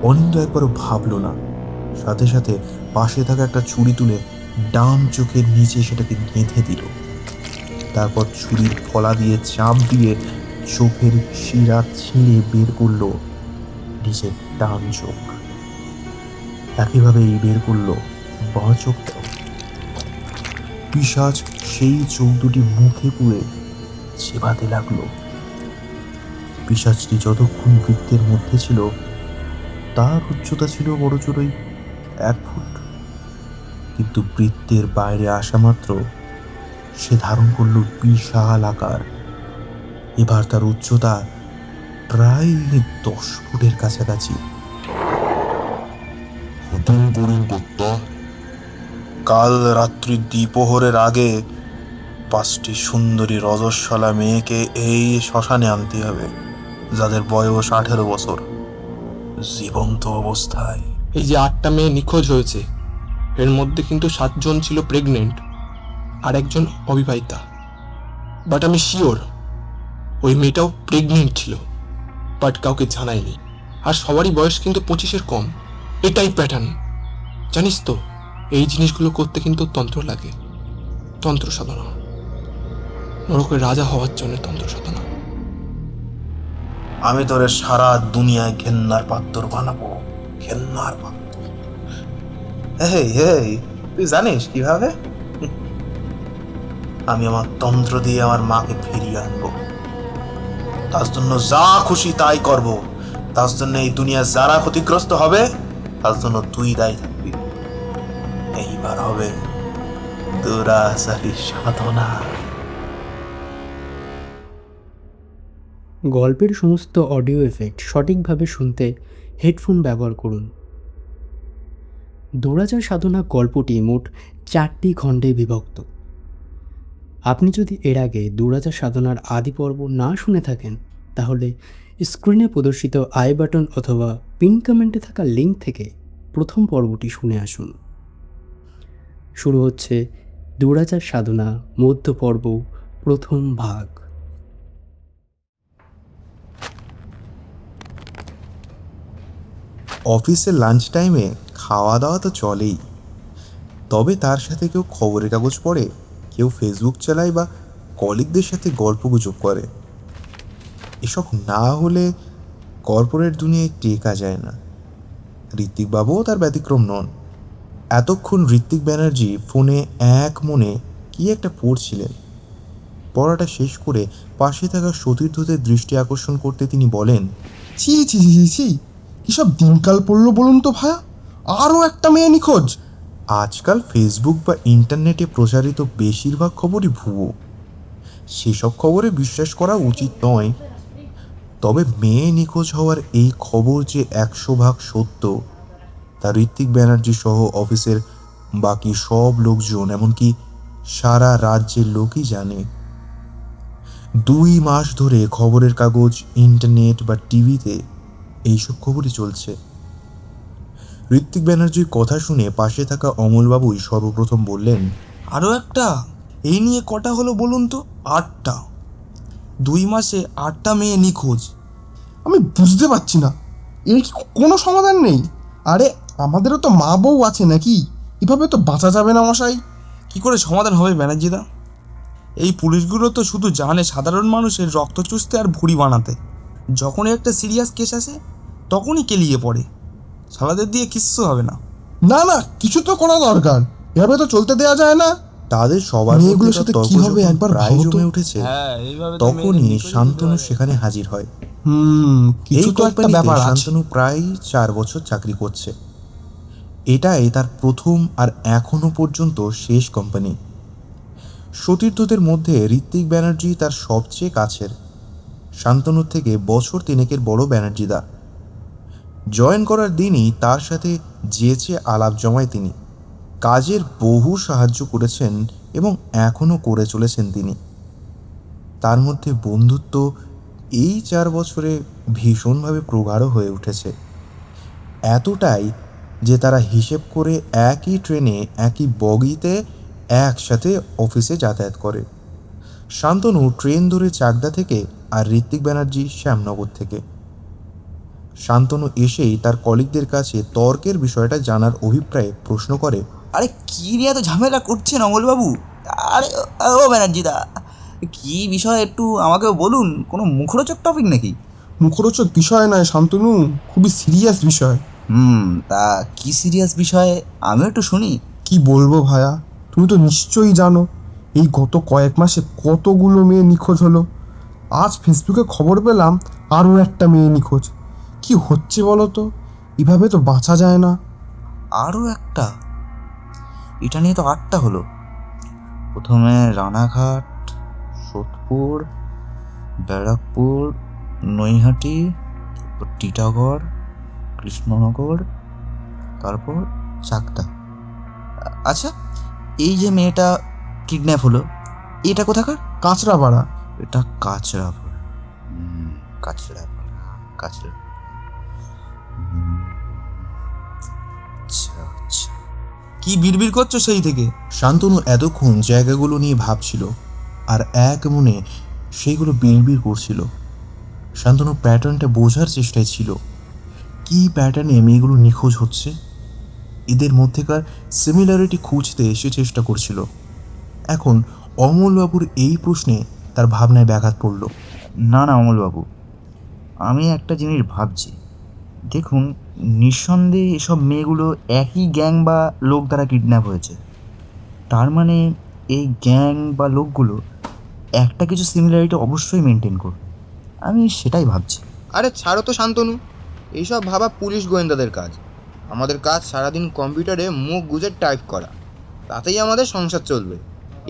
অনিন্দ একবারও ভাবল না, সাথে সাথে পাশে থাকা একটা ছুরি তুলে ডান চোখের নিচে সেটাকে গেঁথে দিল। তারপর ছুরির ফলা দিয়ে চাপ দিয়ে চোখের শিরা ছিঁড়ে বের করলো নিজের ডান চোখ। একইভাবেই বের করলো বাঁ চোখটাও। পিশাচ সেই চোখ দুটি মুখে পুরে চেবাতে লাগলো। পিশাচটি যতক্ষণ বৃত্তের মধ্যে ছিল তার উচ্চতা ছিল বড়জোর 1 ফুট, কিন্তু বৃত্তের বাইরে আসা মাত্র সে ধারণ করল বিশাল আকার। এবার তার উচ্চতা প্রায় 10 ফুটের কাছাকাছি। কাল রাত্রি দ্বিপ্রহরের আগে 5টি সুন্দরী রজস্বলা মেয়েকে এই শ্মশানে আনতে হবে, যাদের বয়স 18 বছর, জীবন্ত অবস্থায়। এই যে 8টা মেয়ে নিখোঁজ হয়েছে, এর মধ্যে কিন্তু 7 জন ছিল প্রেগনেন্ট আর একজন অবিবাহিতা। বাট আমি শিওর ওই মেয়েটাও প্রেগনেন্ট ছিল, বাট কাউকে জানায়নি। আর সবারই বয়স কিন্তু 25-এর কম। এটাই প্যাটার্ন। জানিস তো, এই জিনিসগুলো করতে কিন্তু তন্ত্র লাগে, তন্ত্র সাধনা। নরকের রাজা হওয়ার জন্য তন্ত্র সাধনা। আমি তোরে সারা দুনিয়ায় ঘেন্নার পাত্র বানাবো, ঘেন্নার পাত্র। এই এই, তুই জানিস কিভাবে? আমি আমার তন্ত্র দিয়ে আমার মাকে ফিরিয়ে আনবো। তার জন্য যা খুশি তাই করব। তার জন্য এই দুনিয়া যারা ক্ষতিগ্রস্ত হবে তার জন্য তুই দায়ী থাকবি। এইবার হবে দুরাচারী সাধনা। গল্পের সমস্ত অডিও এফেক্ট সঠিকভাবে শুনতে হেডফোন ব্যবহার করুন। দুরাচার সাধনা গল্পটি মোট 4টি খণ্ডে বিভক্ত। আপনি যদি এর আগে দুরাচার সাধনার আদি পর্ব না শুনে থাকেন, তাহলে স্ক্রিনে প্রদর্শিত আই বাটন অথবা পিন কমেন্টে থাকা লিঙ্ক থেকে প্রথম পর্বটি শুনে আসুন। শুরু হচ্ছে দুরাচার সাধনা মধ্য পর্ব, প্রথম ভাগ। অফিসের লাঞ্চ টাইমে খাওয়া দাওয়া তো চলেই, তবে তার সাথে কেউ খবরের কাগজ পড়ে, কেউ ফেসবুক চালায় বা কলিগদের সাথে গল্পগুজব করে। এসব না হলে কর্পোরেট দুনিয়ায় টেকা যায় না। ঋত্বিকবাবুও তার ব্যতিক্রম নন। এতক্ষণ ঋত্বিক ব্যানার্জি ফোনে এক মনে কি একটা পড়ছিলেন। পড়াটা শেষ করে পাশে থাকা সতীর্থদের দৃষ্টি আকর্ষণ করতে তিনি বলেন, ছি ছি ছি ছি, কিসব দিনকাল পড়লো বলুন তো ভায়া, আরও একটা মেয়ে নিখোঁজ। আজকাল ফেসবুক বা ইন্টারনেটে প্রচারিত বেশিরভাগ খবরই ভুয়ো। সেসব খবরে বিশ্বাস করা উচিত নয়। তবে মেয়ে নিখোঁজ হওয়ার এই খবর যে 100 ভাগ সত্য, তা ঋত্বিক ব্যানার্জি সহ অফিসের বাকি সব লোকজন, এমনকি সারা রাজ্যের লোকই জানে। 2 মাস ধরে খবরের কাগজ, ইন্টারনেট বা টিভিতে এইসব খবরই চলছে। ঋত্বিক ব্যানার্জির কথা শুনে পাশে থাকা অমলবাবুই সর্বপ্রথম বললেন, আরও একটা? এই নিয়ে কটা হলো বলুন তো? 8টা। 2 মাসে 8টা মেয়ে নিখোঁজ। আমি বুঝতে পারছি না, এর কি কোনো সমাধান নেই? আরে আমাদেরও তো মা বউ আছে নাকি? এভাবে তো বাঁচা যাবে না মশাই। কি করে সমাধান হবে ব্যানার্জিদা? এই পুলিশগুলো তো শুধু জানে সাধারণ মানুষের রক্ত চুষতে আর ভুঁড়ি বানাতে। যখনই একটা সিরিয়াস কেস আসে তখনই কেলিয়ে পড়ে। সালাদের দিয়ে কিচ্ছু হবে না। না না, কিছু তো করা দরকার, এভাবে তো চলতে দেওয়া যায় না। তাদের সবার মেয়েগুলোর সাথে কি হবে একবার প্রায় ভাবো তো। জমে উঠেছে। এইভাবে তখনই শান্তনু সেখানে হাজির হয়। কিছু তো একটা ব্যাপার আছে। শান্তনু প্রায় 4 বছর চাকরি করছে। এটাই তার প্রথম আর এখনো পর্যন্ত শেষ কোম্পানি। সতীর্থদের মধ্যে ঋত্বিক ব্যানার্জি তার সবচেয়ে কাছের। শান্তনুর থেকে বছর 3-এর বড় ব্যানার্জিদা। জয়েন করার দিনই তার সাথে যেচে আলাপ জমায় তিনি। কাজের বহু সাহায্য করেছেন এবং এখনও করে চলেছেন তিনি। তার মধ্যে বন্ধুত্ব এই 4 বছরে ভীষণভাবে প্রগাঢ় হয়ে উঠেছে। এতটাই যে তারা হিসেব করে একই ট্রেনে, একই বগিতে একসাথে অফিসে যাতায়াত করে। শান্তনু ট্রেন ধরে চাকদা থেকে আর ঋত্বিক ব্যানার্জি শ্যামনগর থেকে। শান্তনু এসেই তার কলিগদের কাছে তর্কের বিষয়টা জানার অভিপ্রায়ে প্রশ্ন করে, আরে কী নিয়ে এত ঝামেলা করছেন অমলবাবু? আরে ও ব্যানার্জিদা, কী বিষয় একটু আমাকেও বলুন। কোনো মুখরোচক টপিক নাকি? মুখরোচক বিষয় নয় শান্তনু, খুবই সিরিয়াস বিষয়। তা কি সিরিয়াস বিষয়? আমিও একটু শুনি। কি বলবো ভায়া, তুমি তো নিশ্চয়ই জানো এই গত কয়েক মাসে কতগুলো মেয়ে নিখোঁজ হলো। আজ ফেসবুকে খবর পেলাম আরও একটা মেয়ে নিখোঁজ। কি হচ্ছে বলো তো? এভাবে তো বাঁচা যায় না। আরও একটা? এটা নিয়ে তো 8টা হলো। প্রথমে রানাঘাট, সোদপুর, ব্যারাকপুর, নৈহাটি, তারপর টিটাগড়, কৃষ্ণনগর, তারপর চাকদা। আচ্ছা, এই যে মেয়েটা কিডন্যাপ হলো, এটা কোথাকার? কাঁচরাপাড়া। এটা কাঁচরাপাড়া। কাঁচরাপাড়া, কাঁচরা। আচ্ছা আচ্ছা। কি বিড়বিড় করছো সেই থেকে? শান্তনু এতক্ষণ জায়গাগুলো নিয়ে ভাবছিল আর এক মনে সেইগুলো বিড়বিড় করছিল। শান্তনু প্যাটার্নটা বোঝার চেষ্টায় ছিল, কি প্যাটার্নে মেয়েগুলো নিখোঁজ হচ্ছে, এদের মধ্যেকার সিমিলারিটি খুঁজতে সে চেষ্টা করছিল। এখন অমলবাবুর এই প্রশ্নে তার ভাবনায় ব্যাঘাত পড়ল। না না অমলবাবু, আমি একটা জিনিস ভাবছি। দেখুন, নিঃসন্দেহে এসব মেয়েগুলো একই গ্যাং বা লোক দ্বারা কিডন্যাপ হয়েছে। তার মানে এই গ্যাং বা লোকগুলো একটা কিছু সিমিলারিটি অবশ্যই মেনটেন করবে। আমি সেটাই ভাবছি। আরে ছাড়ো তো শান্তনু, এইসব ভাবা পুলিশ গোয়েন্দাদের কাজ। আমাদের কাজ সারাদিন কম্পিউটারে মুখ গুজে টাইপ করা, তাতেই আমাদের সংসার চলবে।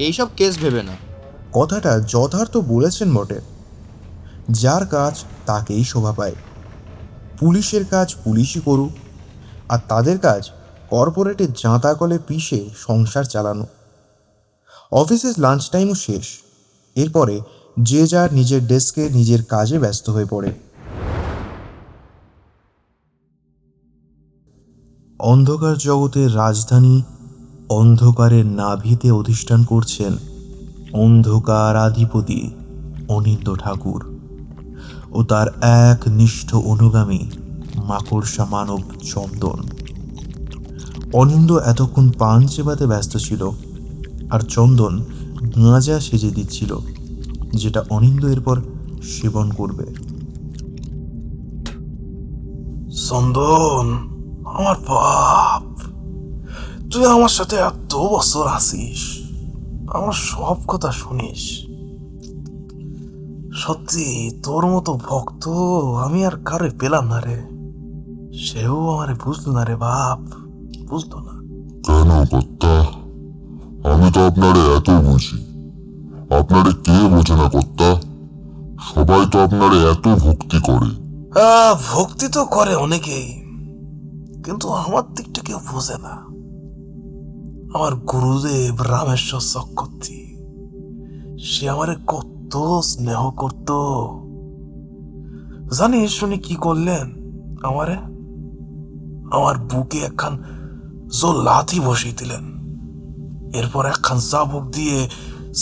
এইসব কেস ভেবে না। কথাটা যথার্থ বলেছেন বটে। যার কাজ তাকেই শোভা পায়। পুলিশের কাজ পুলিশই করুক, আর তাদের কাজ কর্পোরেটে জাঁতা কলে পিষে সংসার চালানো। অফিসের লাঞ্চ টাইমও শেষ। এরপরে যে যার নিজের ডেস্কে নিজের কাজে ব্যস্ত হয়ে পড়ে। অন্ধকার জগতের রাজধানী অন্ধকারের নাভিতে অধিষ্ঠান করছেন অন্ধকার আধিপতি অনিন্দ্য ঠাকুর ও তার এক নিষ্ঠ অনুগামী মাকড়সা মানব চন্দন। অনিন্দ্য এতক্ষণ পান চেবাতে ব্যস্ত ছিল, আর চন্দন গাঁজা সেজে দিচ্ছিল, যেটা অনিন্দ্য এরপর সেবন করবে। চন্দন, আমার বাপ, তুই আমার সাথে এত বছর আছিস, আমার সব কথা শুনিস। সত্যি তোর মতো ভক্ত আমি আর কারে পেলাম না রে। সেও আমারে বুঝলো না রে বাপ, বুঝলো না। কেন কর্তা? আমি তো আপনারে এত বুঝি, আপনারে কে বোঝে না কর্তা? সবাই তো আপনারে এত ভক্তি করে। ভক্তি তো করে অনেকেই, কিন্তু আমার দিকটা কেউ বোঝে না। আমার গুরুদেব রামেশ্বর চক্রবর্তী, সে আমারে কত স্নেহ করত জানিস? শুনি কি করলেন আমারে? আমার বুকে একখান জোর লাথি বসিয়ে দিলেন। এরপর একখান চাবুক দিয়ে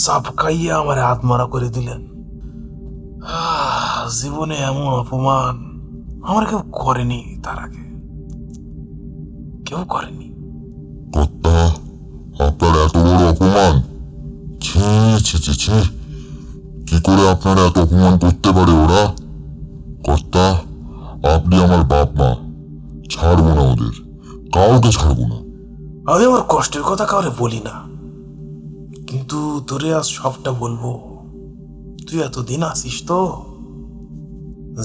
চাপকাইয়ে আমার আত্মরা করে দিলেন। জীবনে এমন অপমান আমার কেউ করেনি, তার আগে কেউ করেনি। কর্তা, আপনার এত বড় অপমান! ছি ছি ছি ছি, কি করে আপনারা এত অপমান করতে পারে ওরা? কর্তা, আপনি আমার বাপ মা, ছাড়বো না ওদের, কাউকে ছাড়বো না। আমি আমার কষ্টের কথা কাউরে বলি না, কিন্তু তোরে আজ সবটা বলবো। তুই এতদিন আসিস তো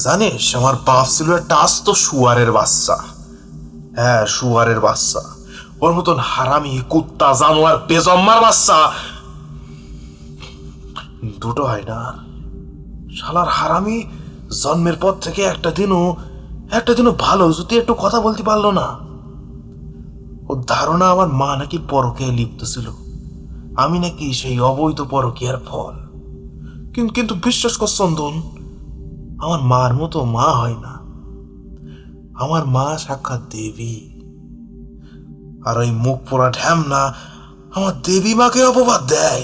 জানিস, আমার বাপ ছিল একটা আস্ত শুয়ারের বাচ্চা। হ্যাঁ, শুয়ারের বাচ্চা। ওর মতন হারামি, কুত্তা, জানোয়ার, বেজম্মার বাচ্চা দুটো হয় না। শালার হারামি জন্মের পর থেকে একটা দিনও ভালো যদি একটু কথা বলতে পারলো না। ওর ধারণা আমার মা নাকি পরকীয়ায় লিপ্ত ছিল, আমি নাকি সেই অবৈধ পরকীয়ার ফল। কিন্তু বিশ্বাস কর চন্দন, আমার মার মতো মা হয় না। আমার মা সাক্ষাৎ দেবী, আর ওই মুখ পোড়া ঢ্যামনা আমার দেবী মাকে অপবাদ দেয়।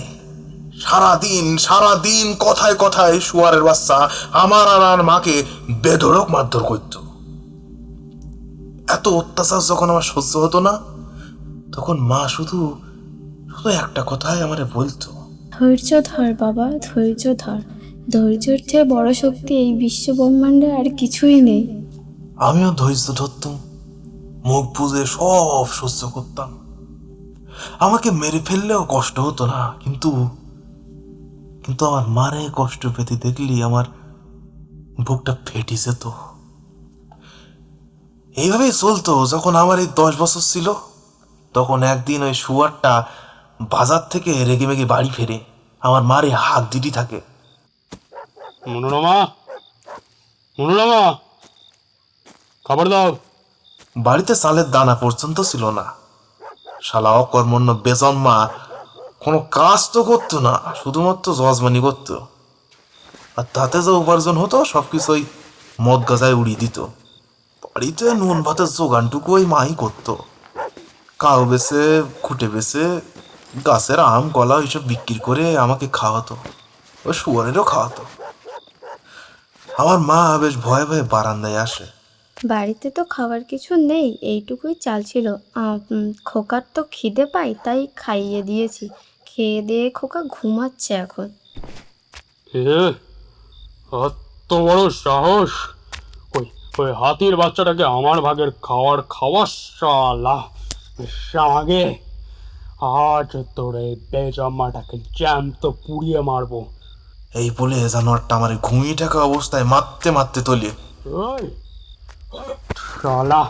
সারাদিন কথায় কথায় শুয়ারের বাচ্চা আমার আর মাকে বেধড়ক মারধর করত। এত অত্যাচার যখন আমার সহ্য হতো না, তখন মা শুধু শুধু একটা কথাই আমারে বলতো, ধৈর্য ধর বাবা, ধৈর্য ধর। ধৈর্যের চেয়ে বড় শক্তি এই বিশ্ব ব্রহ্মাণ্ডে আর কিছুই নেই। আমিও ধৈর্য ধরতাম, মুখ বুজে সব সহ্য করতাম। আমাকে মেরে ফেললেও কষ্ট হতো না, কিন্তু কিন্তু আমার মারে কষ্ট পেতে দেখলি আমার বুকটা ফেটে যেত। এইভাবেই চলতো যখন আমার এই 10 বছর ছিল। তখন একদিন ওই শুয়ারটা বাজার থেকে রেগে মেগে বাড়ি ফেরে আমার মারে হাত দিদি থাকে। মনোরমা, মনোরমা, খাবার দাও। বাড়িতে চালের দানা পর্যন্ত ছিল না। শালা অকর্মণ্য বেজন্মা কোনো কাজ তো করতো না, শুধুমাত্র জজমানি করতো। আর তাতে যে উপার্জন হতো সবকিছু ওই মদ গাজায় উড়িয়ে দিত। বাড়িতে নুন ভাতের জোগানটুকু ওই মাই করতো। কাউ বেছে, খুঁটে বেছে, গাছের আম কলা এইসব বিক্রি করে আমাকে খাওয়াতো, ওই শুয়ারেরও খাওয়াতো। আমার মা বেশ ভয়ে ভয়ে বারান্দায় আসে। বাড়িতে তো খাবার কিছু নেই, এইটুকুই চাল ছিল। খোকার তো খিদে পাই, তাই খাইয়ে দিয়েছি। খেয়ে দিয়ে খোকা ঘুমাচ্ছে এখন। এত বড় সাহস! ওই ওই হাতির বাচ্চাটাকে আমার ভাগের খাওয়ার খাওয়া শালা! আমাকে আজ তোর এই বেজম্মাটাকে জ্যান্ত পুড়িয়ে মারবো। এই বলে জানোয়ারটা আমার ঘুমিয়ে থাকা অবস্থায় মারতে মারতে তোলে। ওই শালা!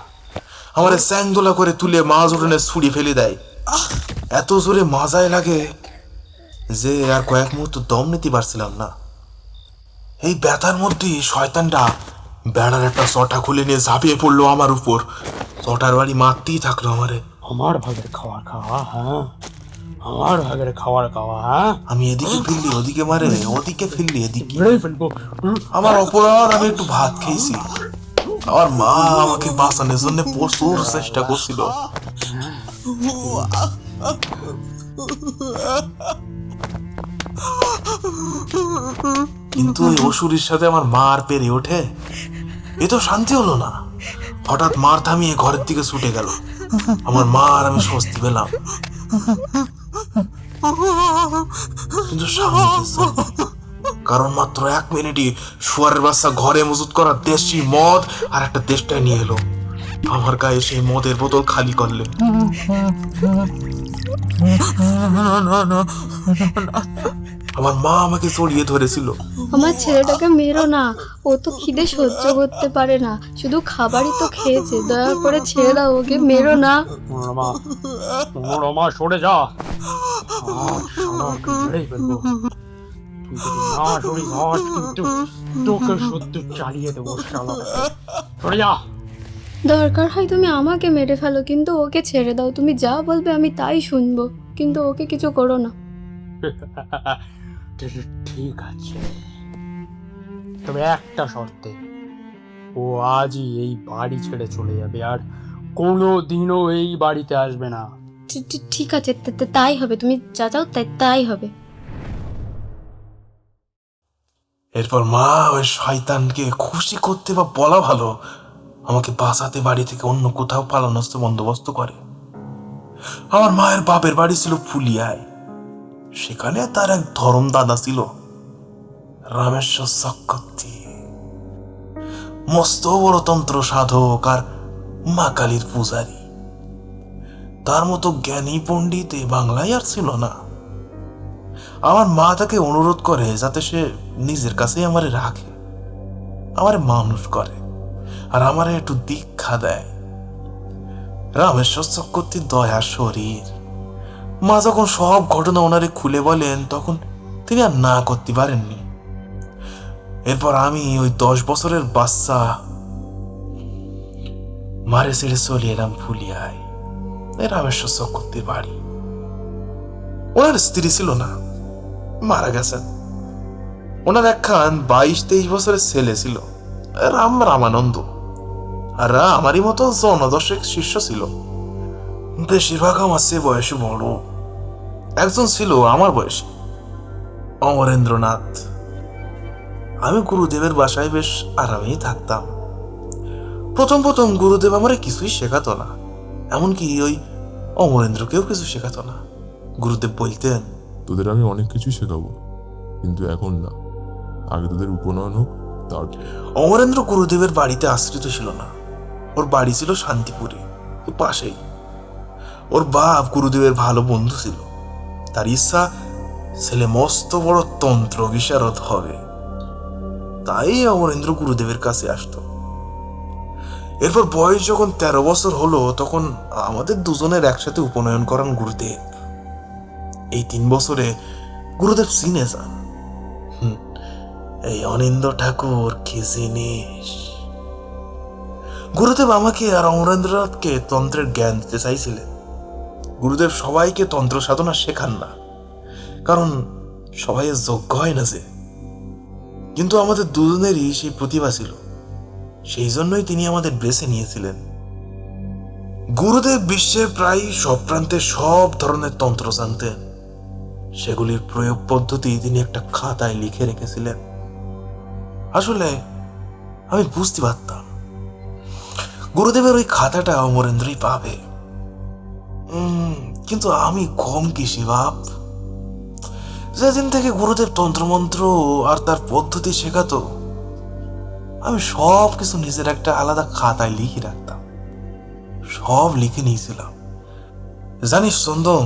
আমার স্যাংদোলা করে তুলে মাছ উঠোনে ছুড়ি ফেলে দেয়। এত জোরে মাজায় লাগে যে আর কয়েক মুহূর্ত দম নিতে পারছিলাম না। এই ব্যথার মধ্যে শয়তানটা বেড়ার একটা চটা খুলে নিয়ে ঝাঁপিয়ে পড়লো আমার উপর। চটার বাড়ি মারতেই থাকলো আমারে। আমার ভাগের খাওয়ার খাওয়া, হ্যাঁ? আমার ভাগের খাওয়ার খাওয়া, হ্যাঁ? আমি এদিকে ফিরলি ওদিকে মারে, ওদিকে ফিরলি এদিকে। মেরে ফেলবো। আমার অপরাধ, আমি একটু ভাত খেয়েছি। আমার মা আমাকে বাঁচানোর জন্য প্রচুর চেষ্টা করছিল। কিন্তু ওই অসুরের সাথে আমার মা আর পেরে ওঠে? এ তো শান্তি হলো না। হঠাৎ মার থামিয়ে ঘরের দিকে ছুটে গেল। আমার মা আর আমি স্বস্তি পেলাম, কিন্তু সামনে কিছু না। কারণ মাত্র 1 মিনিটই শুয়ারের বাচ্চা ঘরে মজুত করা দেশি মদ আর একটা দেশটায় নিয়ে এলো। আমার গায়ে সেই মদের বোতল খালি করলে। আমার মা আমাকে জড়িয়ে ধরেছিল। আমার ছেলেটাকে মেরো না, ও তো খিদে সহ্য করতে পারে না। শুধু খাবারই তো খেয়েছে, দয়া করে ছেড়ে দাও ওকে, মেরো না। মনোরমা, মনোরমা, সরে যা। শালাকে মেরেই ফেলবো। তুই যদি না সরে যাস কিন্তু তোকে সত্যি চালিয়ে দেবো শালাকে। সরে যা। দরকার হয় তুমি আমাকে মেরে ফেলো, কিন্তু ওকে ছেড়ে দাও। তুমি যা বলবে আমি তাই শুনবো, কিন্তু ওকে কিছু করো না। ঠিক আছে, তবে একটা শর্তে। ও আজই এই বাড়ি ছেড়ে চলে যাবে, আর কোনো দিনও এই বাড়িতে আসবে না। ঠিক আছে, তাই হবে। তুমি যা চাও তাই হবে। এরপর মা ওই শয়তানকে খুশি করতে বা বলা ভালো, আমাকে বাঁচাতে বাড়ি থেকে অন্য কোথাও পালানোর বন্দোবস্ত করে। আমার মায়ের বাপের বাড়ি ছিল ফুলিয়ায়। সেখানে তার এক ধরম দাদা ছিল, রামেশ্বর চক্রবর্তী। মস্ত বড় তন্ত্র সাধক আর মা কালীর পূজারী। তার মতো জ্ঞানী পণ্ডিত এই বাংলায় আর ছিল না। আমার মা তাকে অনুরোধ করে যাতে সে নিজের কাছেই আমারে রাখে, আমারে মানুষ করে, আর আমারে একটু দীক্ষা দেয়। রামেশ্বর চক্রবর্তীর দয়ার শরীর। মা যখন সব ঘটনা ওনারে খুলে বলেন, তখন তিনি আর না করতে পারেননি। এরপর আমি ওই 10 বছরের বাচ্চা মারে ছেড়ে চলে এলাম ফুলিয়ায়, রামেশ্বর চক্রবর্তীর বাড়ি। ওনার স্ত্রী ছিল না, মারা গেছেন। ওনার একখান 22-23 বছরের ছেলে ছিল, রামানন্দ। আর আমারই মতো জনদশেক শিষ্য ছিল। বেশিরভাগ আমার চেয়ে বয়সে বড়। একজন ছিল আমার বয়সী, অমরেন্দ্রনাথ। আমি গুরুদেবের বাসায় বেশ আরামেই থাকতাম। প্রথম প্রথম গুরুদেব আমারে কিছুই শেখাতো না, এমনকি ওই অমরেন্দ্রকেও কিছু শেখাতো না। গুরুদেব বলতেন, তোদের আমি অনেক কিছুই শেখাবো, কিন্তু এখন না, আগে তোদের উপনয়ন হোক তারপর। অমরেন্দ্র গুরুদেবের বাড়িতে আশ্রিত ছিল না, ওর বাড়ি ছিল শান্তিপুরে, ওই পাশেই। ওর বাপ গুরুদেবের ভালো বন্ধু ছিল, তার ইচ্ছা ছেলে মস্ত বড় তন্ত্র বিশারদ হবে, তাই অমরেন্দ্র গুরুদেবের কাছে আসতো। এরপর বয়স যখন 13 বছর হলো, তখন আমাদের দুজনের একসাথে উপনয়ন করান গুরুদেব। এই 3 বছরে গুরুদেব চিনে যান, এই অনিন্দ্য ঠাকুর কি জিনিস। গুরুদেব আমাকে আর অমরেন্দ্রনাথকে তন্ত্রের জ্ঞান দিতে চাইছিলেন। গুরুদেব সবাইকে তন্ত্র সাধনা শেখান না, কারণ সবাই যোগ্য হয় না যে। কিন্তু আমাদের দুজনেরই সেই প্রতিভা ছিল, সেই জন্যই তিনি আমাদের বেছে নিয়েছিলেন। গুরুদেব বিশ্বের প্রায় সব প্রান্তে সব ধরনের তন্ত্র জানতেন, সেগুলির প্রয়োগ পদ্ধতি তিনি একটা খাতায় লিখে রেখেছিলেন। আসলে আমি বুঝতে পারতাম গুরুদেবের ওই খাতাটা অমরেন্দ্রই পাবে, কিন্তু আমি কম কিসি বাপ। যেদিন থেকে গুরুদেব তন্ত্রমন্ত্র আর তার পদ্ধতি শেখাতো, আমি সব কিছু নিজের একটা আলাদা খাতায় লিখে রাখতাম, সব লিখে নিয়েছিলাম। জানিস চন্দন,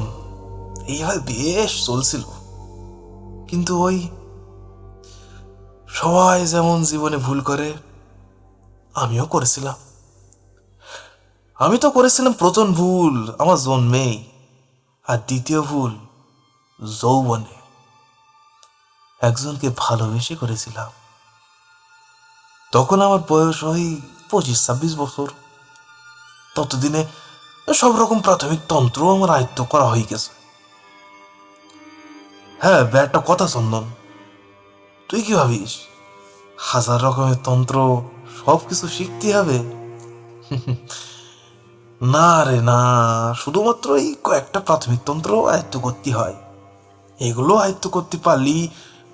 এইভাবে বেশ চলছিল। কিন্তু ওই সবাই যেমন জীবনে ভুল করে, আমিও করেছিলাম। আমি তো করেছিলাম প্রথম ভুল আমার জন্মেই, আর দ্বিতীয় ভুল যৌবনে। একজনকে ভালোবেসে করেছিলাম, তখন আমার বয়স ওই 25-26 বছর। ততদিনে সব রকম প্রাথমিক তন্ত্র আমার আয়ত্ত করা হয়ে গেছে। হ্যাঁ, একটা কথা চন্দন, তুই কি ভাবিস 1000 রকমের তন্ত্র সবকিছু শিখতে হবে? না রে না, শুধুমাত্র এই কয়েকটা প্রাথমিক তন্ত্র আয়ত্ত করতে হয়। এগুলো আয়ত্ত করতে পারলি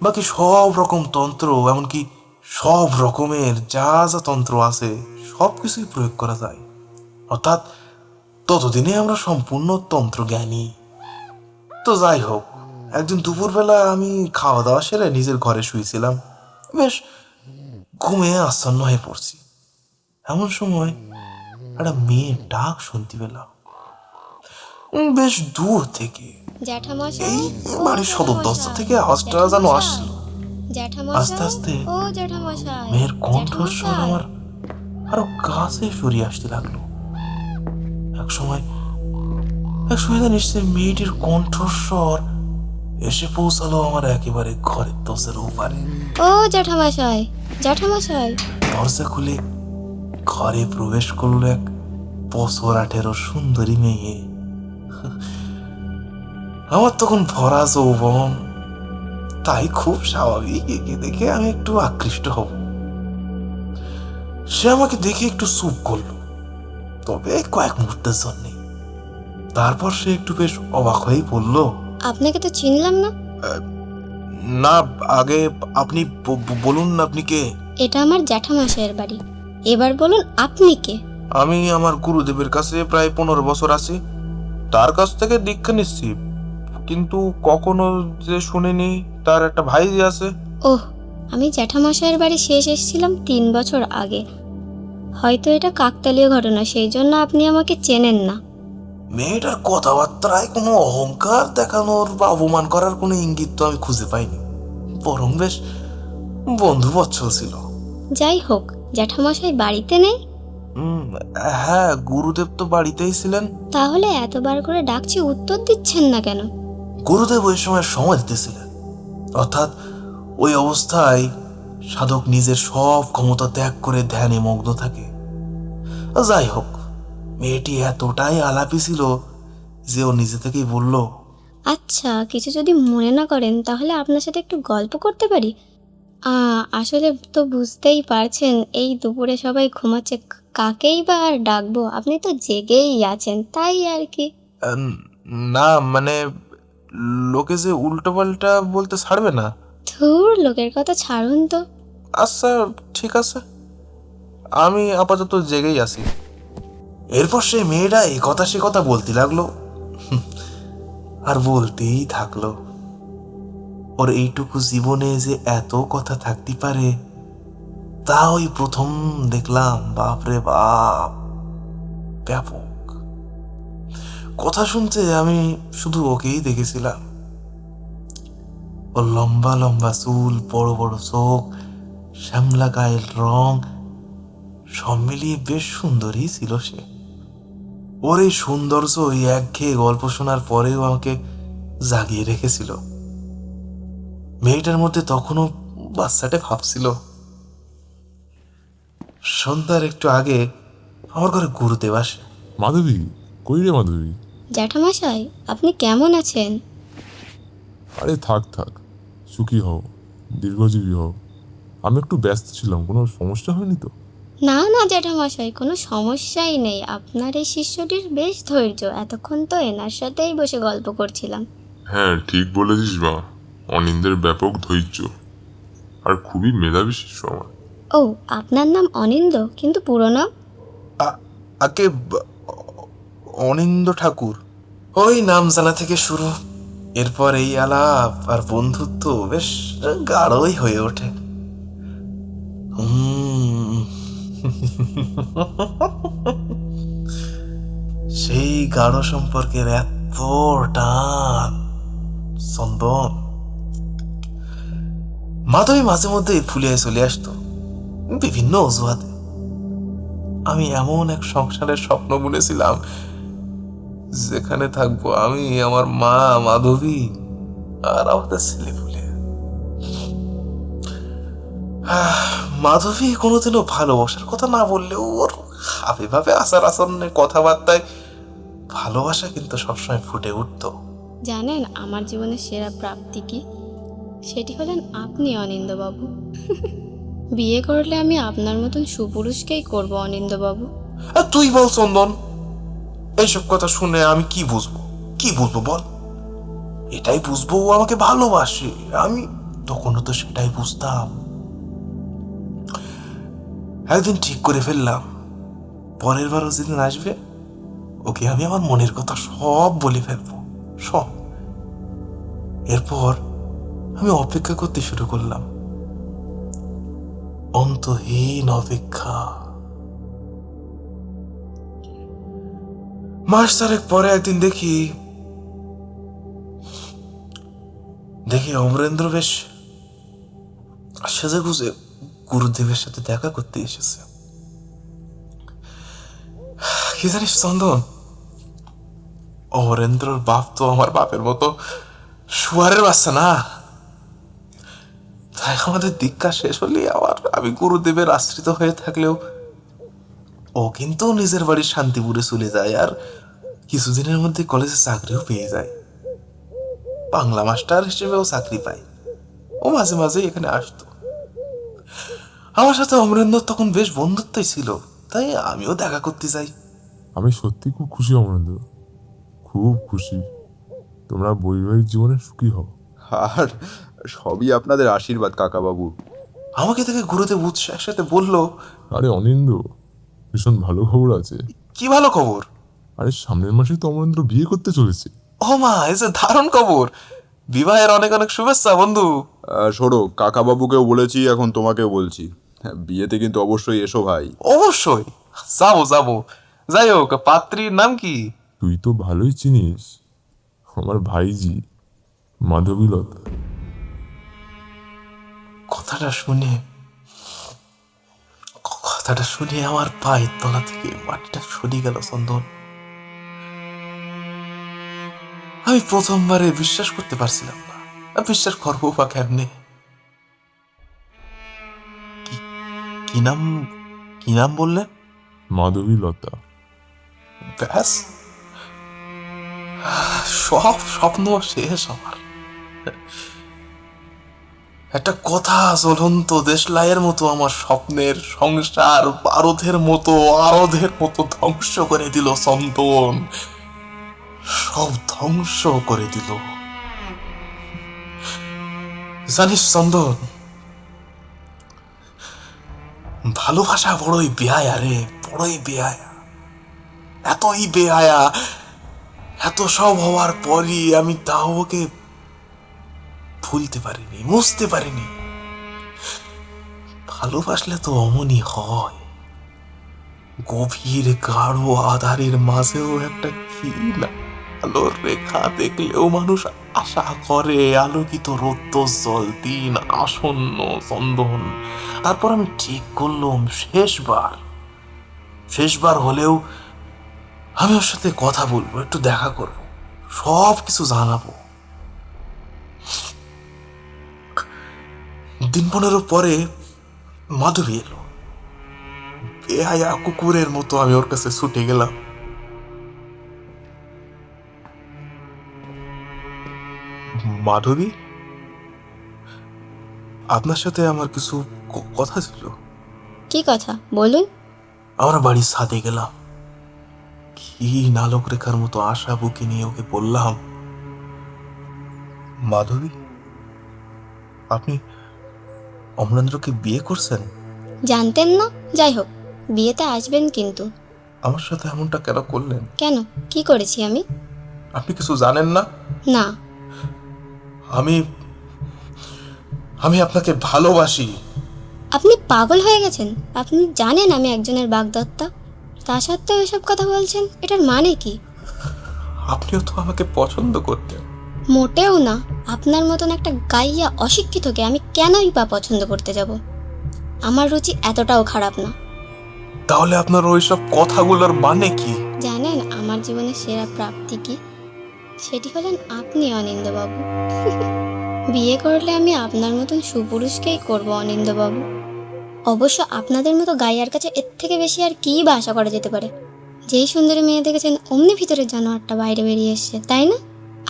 বাকি সব রকম তন্ত্র, এমনকি সব রকমের যা যা তন্ত্র আছে সবকিছুই প্রয়োগ করা যায়। অর্থাৎ ততদিনে আমরা সম্পূর্ণ তন্ত্র জ্ঞানী। তো যাই হোক, একদিন দুপুরবেলা আমি খাওয়া দাওয়া সেরে নিজের ঘরে শুয়েছিলাম, বেশ ঘুমিয়ে আচ্ছন্ন হয়ে পড়ছি। এমন সময় একটা মেয়ের ডাক শুনতে পেলাম, বেশ দূর থেকে। জ্যাঠামশাই, এই ও বাড়ির সদর দরজা জ্যাঠামশাই, থেকে আওয়াজটা যেন আসছিল। জ্যাঠামশাই, আস্তে আস্তে ও জ্যাঠামশাই, মেয়ের কণ্ঠস্বর জ্যাঠামশাই। আমার আরো কাছে সরিয়ে আসতে লাগলো। এক সময় নিশ্চয় মেয়েটির কণ্ঠস্বর এসে পৌঁছালো আমার একেবারে ঘরের দরজার ওপারে। ও জ্যাঠামশাই, জ্যাঠামশাই। দরজা খুলে ঘরে প্রবেশ করলো এক বছর 18 সুন্দরী মেয়ে। আমার তখন ভরা যৌবন, তাই খুব স্বাভাবিক একে দেখে আমি একটু আকৃষ্ট হব। সে আমাকে দেখে একটু চুপ করলো, তবে কয়েক মুহূর্তের জন্য। তারপর সে একটু বেশ অবাক হয়েই বলল, আপনাকে তো চিনলাম না। না, আগে আপনি বলুন, আপনি কে? এটা আমার জ্যাঠামশাইয়ের বাড়ি। এবার বলুন আপনি কে? আমি আমার গুরুদেবের কাছে প্রায় 15 বছর আছি, তার কাছ থেকে দীক্ষা নিচ্ছি, কিন্তু কখনো যে শুনিনি তার একটা ভাই আছে। ওহ, আমি জ্যাঠামশাইয়ের বাড়ি শেষ এসেছিলাম 3 বছর আগে। হয়তো এটা কাকতালীয় ঘটনা, সেই জন্য আপনি আমাকে চেনেন না। মেয়েটার কথাবার্তায় কোনো অহংকার দেখানোর বা অপমান করার কোনো ইঙ্গিত তো আমি খুঁজে পাইনি, বরং বেশ বন্ধু বৎসল ছিল। যাই হোক, জ্যাঠামশাই বাড়িতে নেই? হ্যাঁ, গুরুদেব তো বাড়িতেই ছিলেন। তাহলে এতবার করে ডাকছি উত্তর দিচ্ছেন না কেন? গুরুদেব ওই সময় দিতেছিলেন, অর্থাৎ ওই অবস্থায় সাধক নিজের সব ক্ষমতা ত্যাগ করে ধ্যানে মগ্ন থাকে। যাই হোক, মেয়েটি এতটাই আলাপি ছিল যে ও নিজে থেকেই বলল, আচ্ছা, কিছু যদি মনে না করেন তাহলে আপনার সাথে একটু গল্প করতে পারি? আসলে তো বুঝতেই পারছেন, এই দুপুরে সবাই ঘুমাচ্ছে, কাকেই বা আর ডাকবো? আপনি তো জেগেই আছেন, তাই আর কি। না মানে লোকে যে উল্টো পাল্টা বলতে ছাড়বে না। ধুর, লোকের কথা ছাড়ুন তো। আচ্ছা ঠিক আছে, আমি আপাতত জেগেই আছি। এরপর সে মেয়েটা এ কথা সে কথা বলতে লাগলো, আর বলতেই থাকলো। ওর এইটুকু জীবনে যে এত কথা থাকতে পারে তা ওই প্রথম দেখলাম। বাপরে বাপ, ব্যাপক কথা শুনতে আমি শুধু ওকেই দেখেছিলাম। ওর লম্বা লম্বা চুল, বড় বড় চোখ, শ্যামলা গায়ের রং, সব মিলিয়ে বেশ সুন্দরই ছিল সে। ওর এই সৌন্দর্য, ওই একঘেয়ে গল্প শোনার পরেও আমাকে জাগিয়ে রেখেছিল। মেয়েটার মধ্যে তখনও বাচ্চাটে ভাবছিল। সন্ধ্যার একটু আগে আমার ঘরে গুরুদেব আসে। মাধবী, কই রে মাধবী? জ্যাঠামশাই, আপনি কেমন আছেন? আরে থাক থাক, সুখী হও, দীর্ঘজীবী হও। আমি একটু ব্যস্ত ছিলাম, কোনো সমস্যা হয়নি তো? না না জ্যাঠামশাই, কোনো সমস্যাই নেই। আপনার এই শিষ্যটির বেশ ধৈর্য, এতক্ষণ তো এনার সাথেই বসে গল্প করছিলাম। হ্যাঁ, ঠিক বলেছিস মা। অনিন্দের ব্যাপক ধৈর্য আর খুবই মেধাবী শিষ্য আমার। ও, আপনার নাম অনিন্দ, কিন্তু পুরো নাম? আগে অনিন্দ ঠাকুর। ওই নাম জানা থেকে শুরু, এরপর এই আলাপ আর বন্ধুত্ব বেশ গাঢ়ই হয়ে ওঠে। সেই গাঢ় সম্পর্কের এত টান, চন্দন। মাধবী মাঝে মধ্যে ফুলিয়ে চলে আসতো বিভিন্ন অজুহাতে। আমি এমন এক সংসারের স্বপ্ন বুনেছিলাম যেখানে থাকবো আমি, আমার মা, মাধবী আর আমাদের ছেলে পুলে। মাধবী কোনোদিনও ভালোবাসার কথা না বললেও ওর হাবে ভাবে আচার আচরণের কথাবার্তায় ভালোবাসা কিন্তু সবসময় ফুটে উঠতো। জানেন আমার জীবনের সেরা প্রাপ্তি কি? সেটি হলেন আপনি, অনিন্দবাবু। বিয়ে করলে আমি আপনার মতন সুপুরুষকেই করব, অনিন্দবাবু। আর তুই বল চন্দন, এইসব কথা শুনে আমি কি বুঝবো? কি বুঝবো বল? এটাই বুঝবো ও আমাকে ভালোবাসে। আমি তখনও তো সেটাই বুঝতাম। একদিন ঠিক করে ফেললাম, পরের বারও যেদিন আসবে ওকে আমি আমার মনের কথা সব বলে ফেলবো, সব। এরপর আমি অপেক্ষা করতে শুরু করলাম, অন্তহীন অপেক্ষা। মাস চারেক পরে একদিন দেখি অমরেন্দ্র বেশ সেজে গুজে গুরুদেবের সাথে দেখা করতে এসেছে। কি জানিস চন্দন, অমরেন্দ্রর বাপ তো আমার বাপের মতো শুয়ারের বাচ্চা না। তাই আমাদের দীক্ষা শেষ হলে আমি গুরুদেবের আশ্রিত হয়ে থাকলেও ও কিন্তু নিজের বাড়ির শান্তিপুরে চলে যায়, আর কিছুদিনের মধ্যে কলেজে চাকরিও পেয়ে যায়। বাংলা মাস্টার হিসেবেও চাকরি পায়। ও মাঝে মাঝে এখানে আসতো। আমার সাথে অমরেন্দ্র তখন বেশ বন্ধুত্বই ছিল, তাই আমিও দেখা করতে যাই। আমি সত্যি খুব খুশি অমরেন্দ্র, খুব খুশি। তোমরা বৈবাহিক জীবনে সুখী হও। আর সবই আপনাদের আশীর্বাদ কাকাবাবু। আমাকে দেখে গুরুদেব উৎসাহের সাথে বলল, আরে অনিন্দ, ভীষণ ভালো খবর আছে। কি ভালো খবর? আরে সামনের মাসে তো অমরেন্দ্র বিয়ে করতে চলেছে। ও মা, এ যে দারুণ খবর! বিবাহের অনেক অনেক শুভেচ্ছা বন্ধু। শোনো, কাকাবাবুকেও বলেছি, এখন তোমাকেও বলছি, বিয়েতে কিন্তু অবশ্যই এসো ভাই। অবশ্যই যাবো। যাই হোক, পাত্রীর নাম কি? তুই তো ভালোই চিনিস, আমার ভাইজি মাধবীলতা। কথাটা শুনে আমার পায়ের তলা থেকে মাটিটা সরে গেল চন্দন। আমি প্রথমবারে বিশ্বাস করতে পারছিলাম না। বিশ্বাস করবো বা কেমনে? কি নাম বললেন? মাধবীলতা। ব্যাস, সব স্বপ্ন শেষ আমার। একটা কথা জ্বলন্ত দেশলাইয়ের মতো আমার স্বপ্নের সংসার আরোধের মতো ধ্বংস করে দিল চন্দন। সব ধ্বংস করে দিল। জানিস চন্দন, ভালোবাসা বড়ই বেহায়া রে, বড়ই বেহায়া। এতই বেহায়া, এত সব হওয়ার পরই আমি তাও ওকে ভুলতে পারিনি, মুছতে পারিনি। ভালোবাসলে তো অমনই হয়, গভীর গাঢ় আধারের মাঝেও একটা ক্ষীণ আলোর রেখা দেখলেও মানুষ আশা করে আলোকিত রৌদ্রোজ্জ্বল দিন আসন্ন চন্দন। তারপর আমি ঠিক করলাম শেষবার হলেও আমি ওর সাথে কথা বলবো, একটু দেখা করব, সব কিছু জানাবো। দিন 15 পরে মাধবী এলো। বেহায়া কুকুরের মতো আমি ওর কাছে ছুটে গেলাম। মাধবী, আপনার সাথে আমার কিছু কথা ছিল। কি কথা বলুন? আমরা বাড়ির ছাদে গেলাম, কি নালক রেখার মতো আশা বুকে নিয়ে ওকে বললাম, মাধবী, আপনি অমরেন্দ্রকে বিয়ে করছেন? জানতেন না? যাই হোক, বিয়েতে আসবেন কিন্তু। আমার সাথে এমনটা কেন করলেন? কেন, কি করেছি আমি? আপনি কিছু জানেন না? না। আমি আপনাকে ভালোবাসি। আপনি পাগল হয়ে গেছেন? আপনি জানেন আমি একজনের বাগদত্তা, তা সত্ত্বেও এসব কথা বলছেন, এটার মানে কি? আপনিও তো আমাকে পছন্দ করতেন। মোটেও না। আপনার মতন একটা গাইয়া অশিক্ষিতকে আমি কেনই বা পছন্দ করতে যাব? আমার রুচি এতটাও খারাপ না। তাহলে আপনার ওইসব কথাগুলোর মানে কি? জানেন আমার জীবনের সেরা প্রাপ্তি কি? সেটি হলেন আপনি, অনিন্দবাবু। বিয়ে করলে আমি আপনার মতন সুপুরুষকেই করব, অনিন্দবাবু। অবশ্য আপনাদের মতো গাইয়ার কাছে এর থেকে বেশি আর কী বা আশা করা যেতে পারে? যেই সুন্দরী মেয়ে দেখেছেন অমনি ভিতরের জানোয়ারটা বাইরে বেরিয়ে এসছে, তাই না?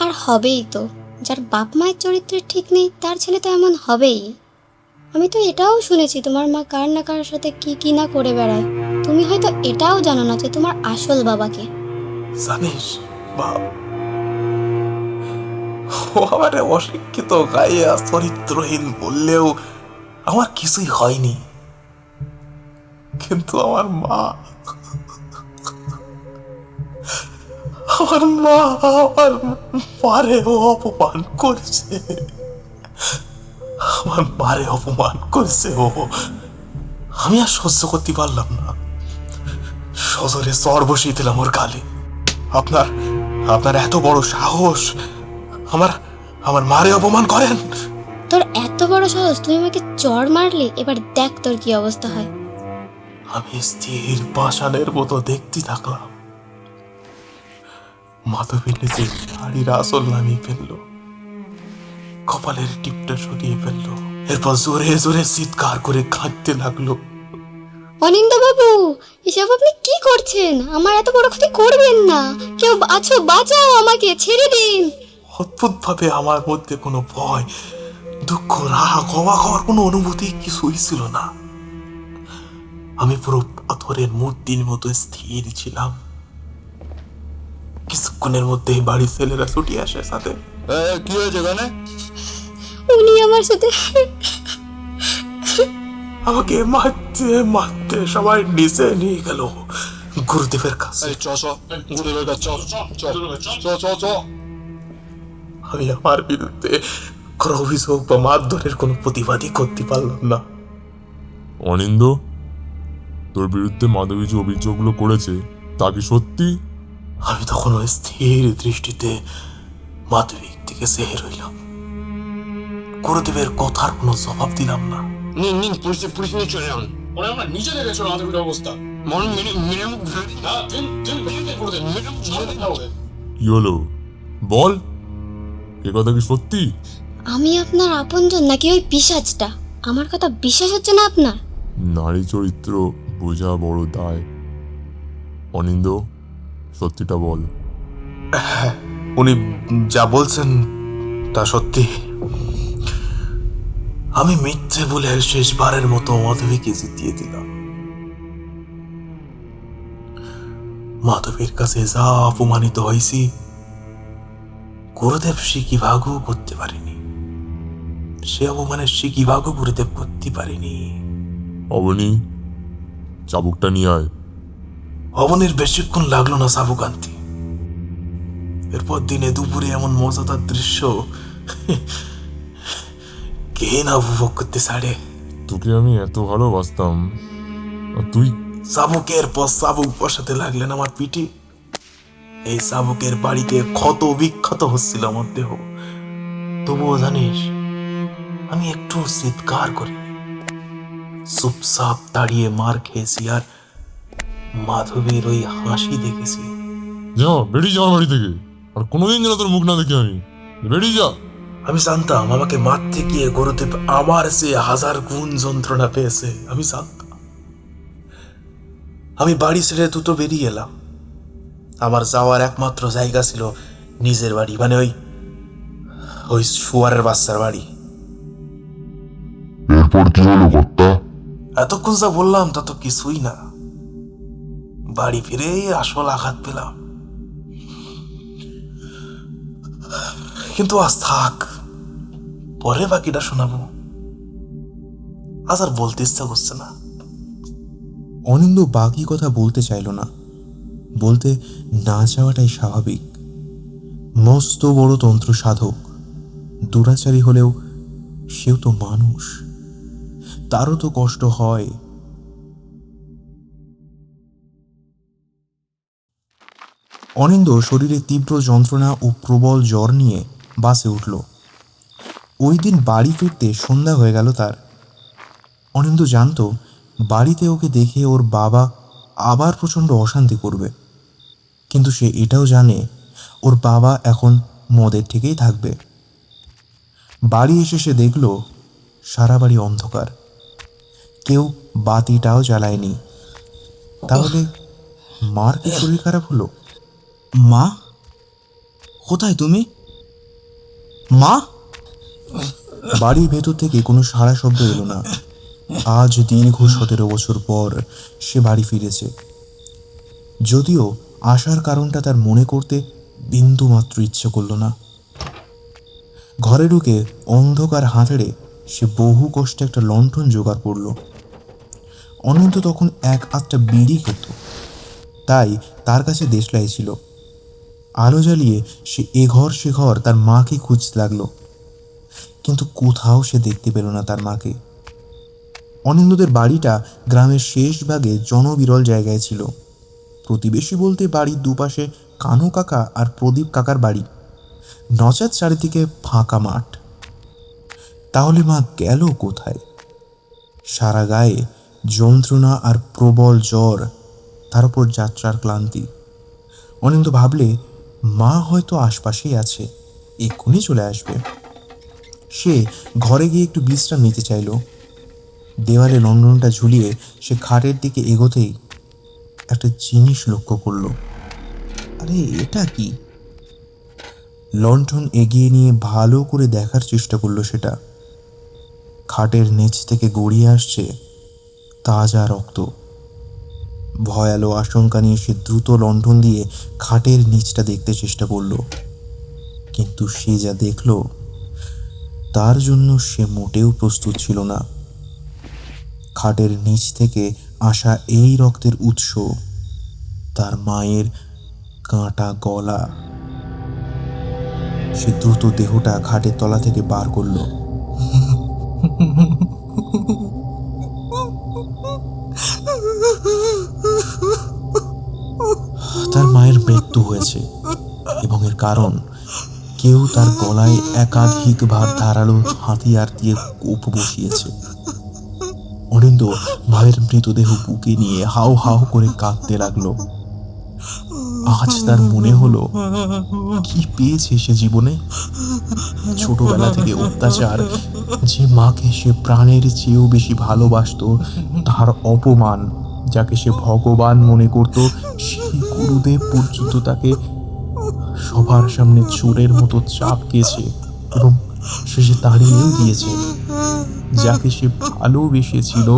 আর হবেই তো। যার বাপ মায়ের চরিত্রের ঠিক নেই তার ছেলে তো এমন হবেই। আমি তো এটাও শুনেছি তোমার মা কার না কার সাথে কি কি না করে বেড়ায়। তুমি হয়তো এটাও জানো না যে তোমার আসল বাবাকে। জানিস বাপ, ও আমারে অশিক্ষিত গাইয়া চরিত্রহীন বললেও আমার কিছুই হয়নি, কিন্তু আমার মা আমার মারে অপমান করছে, আমার মারে অপমান করছে ও। আমি আর সহ্য করতে পারলাম না, সজোরে চর বসিয়ে দিলাম ওর গালে। আপনার এত বড় সাহস, আমার মারে অপমান করেন? তোর এত বড় সাহস, তুই আমাকে চড় মারলি? এবার দেখ তোর কি অবস্থা হয়। আমি স্থির পাষাণের মতো দেখতে থাকলাম। মাধবীর নিচে শাড়ির আসল নামিয়ে ফেললো, কপালের টিপটা সরিয়ে ফেললো, এরপর জোরে জোরে চিৎকার করে কাঁদতে লাগলো। অনিন্দবাবু, এসব আপনি কি করছেন? আমার এত বড় ক্ষতি করবেন না। কেউ আছো, বাঁচাও আমাকে, ছেড়ে দিন। অদ্ভুত ভাবে আমার মধ্যে কোনো ভয়, দুঃখ, রাগ, অবাক হওয়ার কোনো অনুভূতি কিছুই ছিল না। আমি পুরো পাথরের মূর্তির মতো স্থির ছিলাম। কিছুক্ষণের মধ্যেই বাড়ির ছেলেরা ছুটি আসে সাথে। কি হয়েছে এখানে? উনি আমার সাথে আমাকে মারতে মারতে সবাই নিচে নিয়ে গেল গুরুদেবের কাছে। আমি আমার বিরুদ্ধে কোনো অভিযোগ বা মারধরের কোনো প্রতিবাদই করতে পারলাম না। অনিন্দ, তোর বিরুদ্ধে মাধবী যে অভিযোগগুলো করেছে তা কি সত্যি? আমি তখন ওই স্থির দৃষ্টিতে মাধবীর দিকে চেয়ে রইলাম। গুরুদেবের কথার কোনো জবাব দিলাম না। নিন পুলিশ নিয়ে চলে যান। ওরা আমরা নিচে দেখেছো মাধবীর অবস্থা। মন মেরে মুখ না, দিন করে দেন, মেরে মুখ ঝাড়ে দিতে হবে। কি হলো বল, এ কথা কি সত্যি? আমি আপনার আপনজন নাকি ওই পিশাচটা? আমার কথা বিশ্বাস হচ্ছে না আপনার? নারী চরিত্র বোঝা বড় দায়। অনিন্দ, সত্যিটা বল। উনি যা বলছেন তা সত্যি। আমি মিথ্যে বলে শেষবারের মতো মাধবীকে জিতিয়ে দিলাম। মাধবীর কাছে যা অপমানিত হয়েছি, গুরুদেব শিকিভাগও করতে পারিনি। সে অপমানের শিকিভাগও গুরুদেব করতে পারিনি। অবনী, চাবুকটা নিয়ে আয়। অবনীর বেশিক্ষণ লাগলো না চাবুক আনতে। এরপর দিনে দুপুরে এমন মজাদার দৃশ্য কে না উপভোগ করতে ছাড়ে। তোকে আমি এত ভালোবাসতাম, আর তুই চাবুকের পর চাবুক বসাতে লাগলেন আমার পিঠে। এই চাবুকের বাড়িতে ক্ষত বিক্ষত হচ্ছিল আমার দেহ। তবুও জানিস, আমি একটু চিৎকার করি, চুপচাপ দাঁড়িয়ে মার খেয়েছি আর মাধবীর ওই হাসি দেখেছি। যা, বেরিয়ে যা আমার বাড়ি থেকে। আর কোনোদিন যেন তোর মুখ না দেখি আমি। বেরিয়ে যা। আমি জানতাম আমাকে মারতে গিয়ে গুরুদেব আমার সে 1000 গুণ যন্ত্রণা পেয়েছে। আমি জানতাম। আমি বাড়ি ছেড়ে দ্রুত বেরিয়ে এলাম। আমার যাওয়ার একমাত্র জায়গা ছিল নিজের বাড়ি, মানে ওই শুয়ারের বাচ্চার বাড়ি। এরপর কি হলো কর্তা? এতক্ষণ যা বললাম তা তো কিছুই না। বাড়ি ফিরে আসল আঘাত পেলাম। কিন্তু আজ থাক, পরে বাকিটা শোনাবো। আজ আর বলতে ইচ্ছা করছে না। অনিন্দ বাকি কথা বলতে চাইল না, বলতে না চাওয়াটাই স্বাভাবিক। মস্ত বড় তন্ত্র সাধক, দুরাচারী হলেও সেও তো মানুষ, তারও তো কষ্ট হয়। অনিন্দ শরীরে তীব্র যন্ত্রণা ও প্রবল জ্বর নিয়ে বাসে উঠল। ওই দিন বাড়ি ফিরতে সন্ধ্যা হয়ে গেল তার। অনিন্দ জানত বাড়িতে ওকে দেখে ওর বাবা আবার প্রচণ্ড অশান্তি করবে, কিন্তু সে এটাও জানে ওর বাবা এখন মদের থেকেই থাকবে। বাড়ি এসে সে দেখল সারা বাড়ি অন্ধকার, কেউ বাতিটাও জ্বালায়নি। তাহলে মার কি শরীর খারাপ হলো? মা, কোথায় তুমি? মা! বাড়ির ভেতর থেকে কোনো সাড়া শব্দ এলো না। আজ দীর্ঘ 17 বছর পর সে বাড়ি ফিরেছে, যদিও আসার কারণটা তার মনে করতে বিন্দুমাত্র ইচ্ছে করল না। ঘরে ঢুকে অন্ধকার হাতড়ে সে বহু কষ্টে একটা লণ্ঠন জোগাড় করল। অনন্ত তখন 1-8টা বিড়ি খেত, তাই তার কাছে দেশলাই ছিল। আলো জ্বালিয়ে সে এ ঘর সে ঘর তার মাকে খুঁজতে লাগলো, কিন্তু কোথাও সে দেখতে পেল না তার মাকে। অনিন্দদের বাড়িটা গ্রামের শেষ ভাগে জনবিরল জায়গায় ছিল। প্রতিবেশী বলতে বাড়ির দুপাশে কানু কাকা আর প্রদীপ কাকার বাড়ি, নচাৎ চারিদিকে ফাঁকা মাঠ। তাহলে মা গেল কোথায়? সারা গায়ে যন্ত্রণা আর প্রবল জ্বর, তার উপর যাত্রার ক্লান্তি। অনিন্দ ভাবলে মা হয়তো আশপাশেই আছে, এক্ষুনি চলে আসবে। সে ঘরে গিয়ে একটু বিশ্রাম নিতে চাইল। দেওয়ালে লণ্ঠনটা ঝুলিয়ে সে খাটের দিকে এগোতেই একটা জিনিস লক্ষ্য করল। আরে এটা কি? লণ্ঠন এগিয়ে নিয়ে ভালো করে দেখার চেষ্টা করলো সেটা। খাটের নিচ থেকে গড়িয়ে আসছে তাজা রক্ত। ভয়ালো আশঙ্কা নিয়ে সে দ্রুত লণ্ঠন দিয়ে খাটের নিচটা দেখতে চেষ্টা করল, কিন্তু সে যা দেখল তার জন্য সে মোটেও প্রস্তুত ছিল না। খাটের নিচ থেকে আসা এই রক্তের উৎস তার মায়ের কাঁটা গলা। সে দ্রুত দেহটা খাটের তলা থেকে বার করল। তার মায়ের মৃত্যু হয়েছে, এবং এর কারণ কেউ তার গলায় একাধিকবার ধারালো হাতিয়ার দিয়ে কোপ বসিয়েছে। অনিন্দ ভাইয়ের মৃতদেহ বুকে নিয়ে হাউ হাউ করে কাঁদতে লাগলো। আজ তার মনে হলো কি পেয়েছে সে জীবনে। ছোটবেলা থেকে অত্যাচার, যে মাকে সে প্রাণের চেয়েও বেশি ভালোবাসতো তার অপমান, যাকে সে ভগবান মনে করত সেই গুরুদেব পর্যন্ত তাকে সবার সামনে চোরের মতো চাপকেছে এবং শেষে তাড়িয়েও দিয়েছে। যাকে সে ভালোবেসেছিল,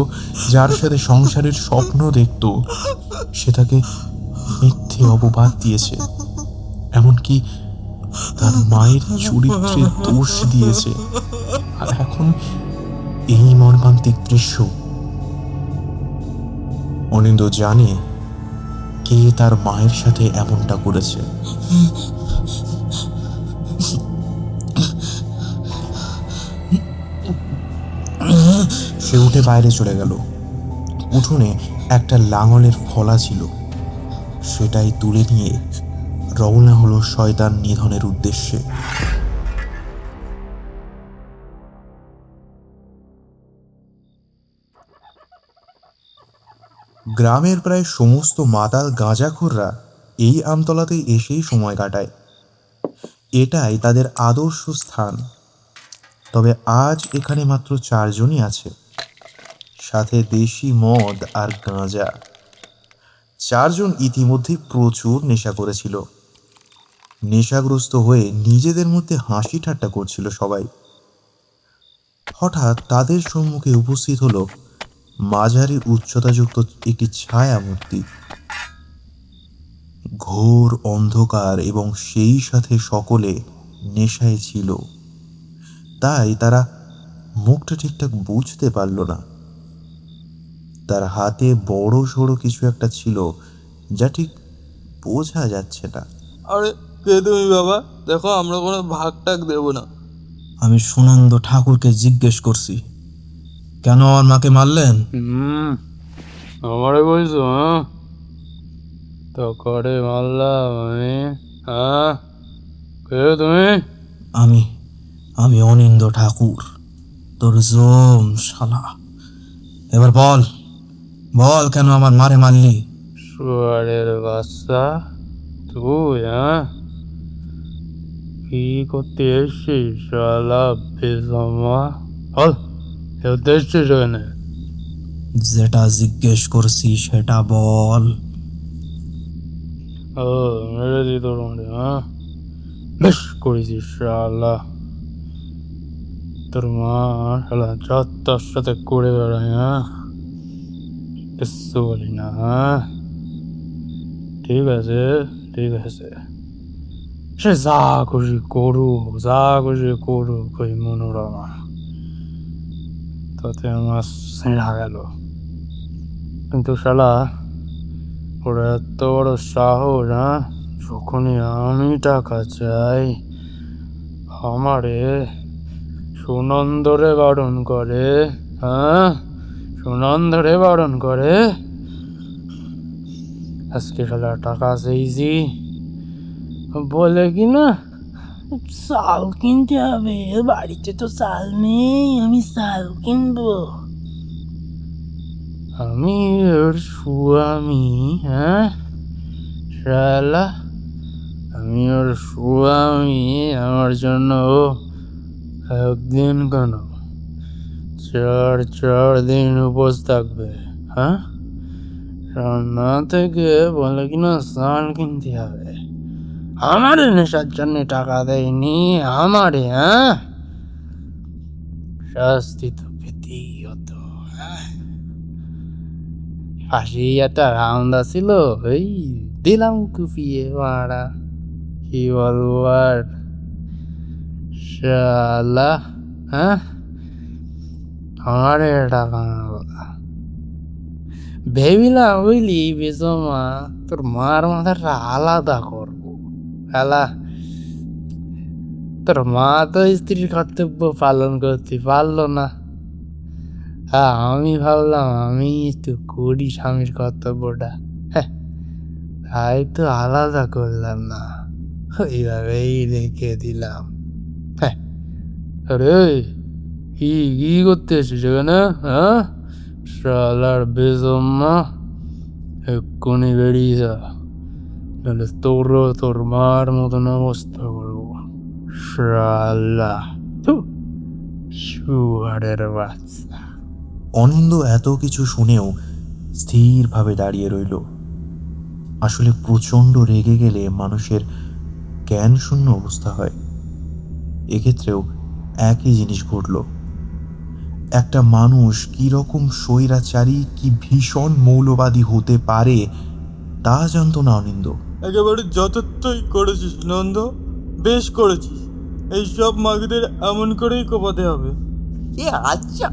যার সাথে সংসারের স্বপ্ন দেখত, সে তাকে মিথ্যে অপবাদ দিয়েছে, এমনকি তার মায়ের চরিত্রে দোষ দিয়েছে। আর এখন এই মর্মান্তিক দৃশ্য। অনিন্দ জানে কে তার মায়ের সাথে এমনটা করেছে। সে উঠে বাইরে চলে গেল। উঠোনে একটা লাঙলের ফলা ছিল, সেটাই তুলে নিয়ে রওনা হলো শয়তান নিধনের উদ্দেশ্যে। গ্রামের প্রায় সমস্ত মাতাল গাঁজাখোররা এই আমতলাতে এসেই সময় কাটায়। এটাই তাদের আদর্শ স্থান। তবে আজ এখানে মাত্র 4 জনই আছে, সাথে দেশি মদ আর গাঁজা। 4 জন ইতিমধ্যেই প্রচুর নেশা করেছিল। নেশাগ্রস্ত হয়ে নিজেদের মধ্যে হাসি ঠাট্টা করছিল সবাই। হঠাৎ তাদের সম্মুখে উপস্থিত হলো মাঝারি উচ্চতাযুক্ত একটি ছায়া মূর্তি। ঘোর অন্ধকার এবং সেই সাথে সকলে নেশায় ছিল, তাই তারা মুখটা ঠিকঠাক বুঝতে পারল না। তার হাতে বড় সড়ো কিছু একটা ছিল যা ঠিক বোঝা যাচ্ছে না। আরে কে তুমি বাবা? দেখো আমরা কোনো ভাগ টাগ দেবো না। আমি সুনন্দ ঠাকুরকে জিজ্ঞেস করছি, কেন আমার মাকে মারলেন? আমারে বলছো? হ্যাঁ, তো করে মারলাম আমি? হ্যাঁ, কে তুমি? আমি অনিন্দ ঠাকুর, তোর জম শালা। এবার বল কেন আমার মারে মারলি? শুয়ারের বাচ্চা তুই? হ্যাঁ, কি করতে এসছিস শালা বেজমা? বল, এ উদ্দেশ্য জন্য যেটা জিজ্ঞেস করছি সেটা বল। ও মেরে দি তোর মধ্যে? হ্যাঁ, বেশ করেছিস শালা। তোর মা শালা যত্তার সাথে করে বেড়ায়। হ্যাঁ, কিচ্ছু বলি না। হ্যাঁ, ঠিক আছে সে যা খুশি করুক ওই মনোরমা, তাতে আমার ছেঁড়া গেল। কিন্তু শালা ওর এত বড় সাহস! হ্যাঁ, যখনই আমি টাকা চাই আমারে সুনন্দরে বারণ করে। হ্যাঁ, সুনন্দরে বারণ করে। আজকে শালা টাকা চাইছি বলে কি না চাল কিনতে হবে, বাড়িতে তো চাল নেই, আমি চাল কিনবো। আমি ওর স্বামী। হ্যাঁ শালা, আমি ওর স্বামী। আমার জন্য একদিন কেন 4 দিন উপোস থাকবে। হ্যাঁ, রান্না থেকে বলে কিনা চাল কিনতে হবে। আমার নেশার জন্য টাকা দেয়নি আমারে। হ্যাঁ, শাস্তি তো পেতেই হতো। ফাঁসি একটা রাউন্ডা ছিল, ওই দিলাম কুপিয়ে মারা। কি বলবো আর শালা। হ্যাঁ, আমারে টাকা ভেবিলাম বুঝলি বেজমা, তোর মার মাথাটা আলাদা করবো। শালা তোর মা তো স্ত্রীর কর্তব্য পালন করতে পারলো না। হ্যাঁ, আমি ভাবলাম আমি একটু করি স্বামীর কর্তব্যটা। হ্যাঁ, তাই তো আলাদা করলাম না, ওইভাবেই রেখে দিলাম। হ্যাঁ, আরে কি করতে এসেছিস এখানে? হ্যাঁ, শালার বেজম্মা, এক্ষুনি বেরিয়ে যা, নাহলে তোরও তোর মার মতন অবস্থা করবো শালা। শুয়ারের বাচ্চা। অনিন্দ এত কিছু শুনেও স্থিরভাবে দাঁড়িয়ে রইল। আসলে প্রচণ্ড রেগে গেলে মানুষের জ্ঞান শূন্য অবস্থা হয়। এক্ষেত্রেও একই জিনিস ঘটল। একটা মানুষ কীরকম স্বৈরাচারী, কি ভীষণ মৌলবাদী হতে পারে তা জানতো না অনিন্দ। একেবারে যথার্থই করেছিস নন্দ, বেশ করেছিস। এইসব মাগিদের এমন করেই কোপাতে হবে। আচ্ছা,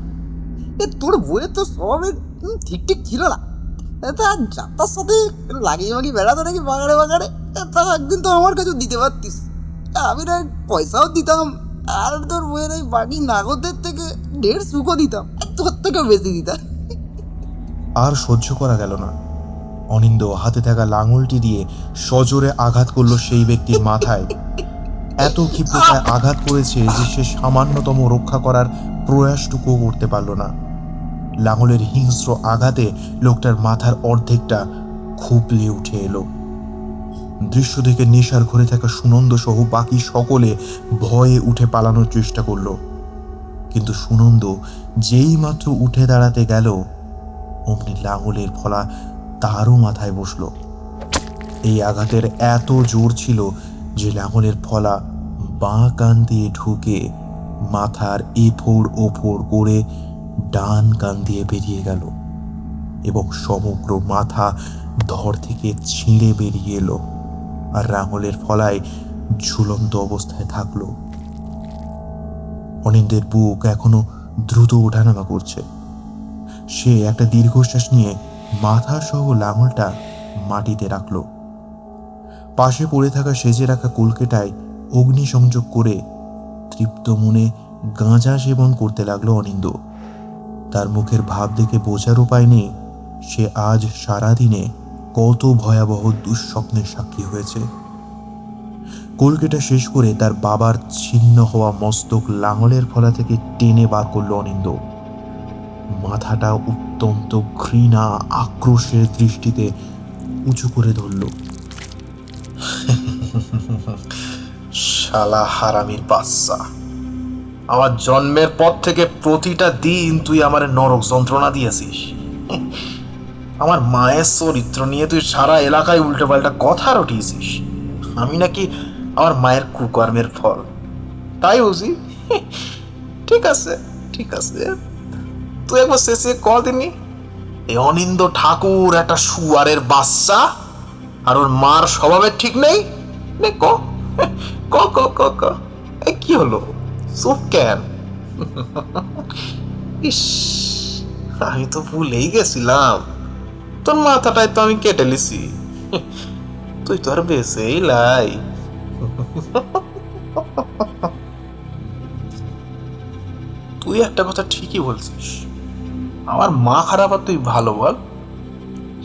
তোর বইয়ে তো সব ঠিক ছিল না। তা যাত্রার সাথে লাগিয়ে মাগিয়ে বেড়াতো নাকি বাগানে বাগানে, তা একদিন তো আমার কাছেও দিতে পারতিস, আমি না পয়সাও দিতাম, আর তোর বইয়ের এই বাকি নাগরদের থেকে 1.5 সুখও দিতাম, তোর থেকেও বেশি দিতাম। আর সহ্য করা গেল না। অনিন্দ হাতে থাকা লাঙলটি দিয়ে সজোরে আঘাত করলো সেই ব্যক্তির মাথায়। এত ক্ষিপ্রতায় আঘাত করেছে যে সে সামান্যতম রক্ষা করার প্রয়াসটুকুও করতে পারল না। লাঙলের হিংস্র আঘাতে লোকটার মাথার অর্ধেকটা খুবলে উঠে এলো। দৃশ্য দেখে নেশার ঘরে থাকা সুনন্দ সহ বাকি সকলে ভয়ে উঠে পালানোর চেষ্টা করলো, কিন্তু সুনন্দ যেই মাত্র উঠে দাঁড়াতে গেল অমনি লাঙলের ফলা তারও মাথায় বসলো। এই আঘাতের এত জোর ছিল যে লাঙলের ফলা বাঁ কান দিয়ে ঢুকে মাথার এফোড় ওফোড় করে ডান কান দিয়ে বেরিয়ে গেল এবং সমগ্র মাথা ধর থেকে ছিঁড়ে বেরিয়ে এলো আর লাঙলের ফলায় ঝুলন্ত অবস্থায় থাকলো। অনিন্দের বুক এখনো দ্রুত ওঠানামা করছে। সে একটা দীর্ঘশ্বাস নিয়ে মাথা সহ লাঙলটা মাটিতে রাখল। পাশে পড়ে থাকা সেজে রাখা কলকেটায় অগ্নিসংযোগ করে তৃপ্ত মনে গাঁজা সেবন করতে লাগলো অনিন্দ। তার মুখের ভাব দেখে বোঝার উপায় নেই সে আজ সারাদিনে কত ভয়াবহ দুঃস্বপ্নের সাক্ষী হয়েছে। কলকেটা শেষ করে তার বাবার ছিন্ন হওয়া মস্তক লাঙলের ফলা থেকে টেনে বার করলো অনিন্দ। মাথাটা অত্যন্ত ঘৃণা আক্রোশের দৃষ্টিতে উঁচু করে ধরল। শালা হারামির বাচ্চা, আমার জন্মের পর থেকে প্রতিটা দিন তুই আমার নরক যন্ত্রণা দিয়েছিস। আমার মায়ের চরিত্র নিয়ে তুই সারা এলাকায় উল্টো পাল্টা কথা রটিয়েছিস। আমি নাকি আমার মায়ের কুকর্মের ফল, তাই বুঝি? ঠিক আছে ঠিক আছে, তুই একবার শেষে কদিনই এই অনিন্দ ঠাকুর একটা শুয়ারের বাচ্চা আর ওর মার স্বভাবের ঠিক নেই। নে ক ক ক ক ক এই কি হলো, চুপ কেন? ইস, আমি তো ভুলেই গেছিলাম, তোর মাথাটাই তো আমি কেটে লিছি, তুই তো আর বেঁচেই লাই। তুই একটা কথা ঠিকই বলছিস, আমার মা খারাপ আর তুই ভালো বল,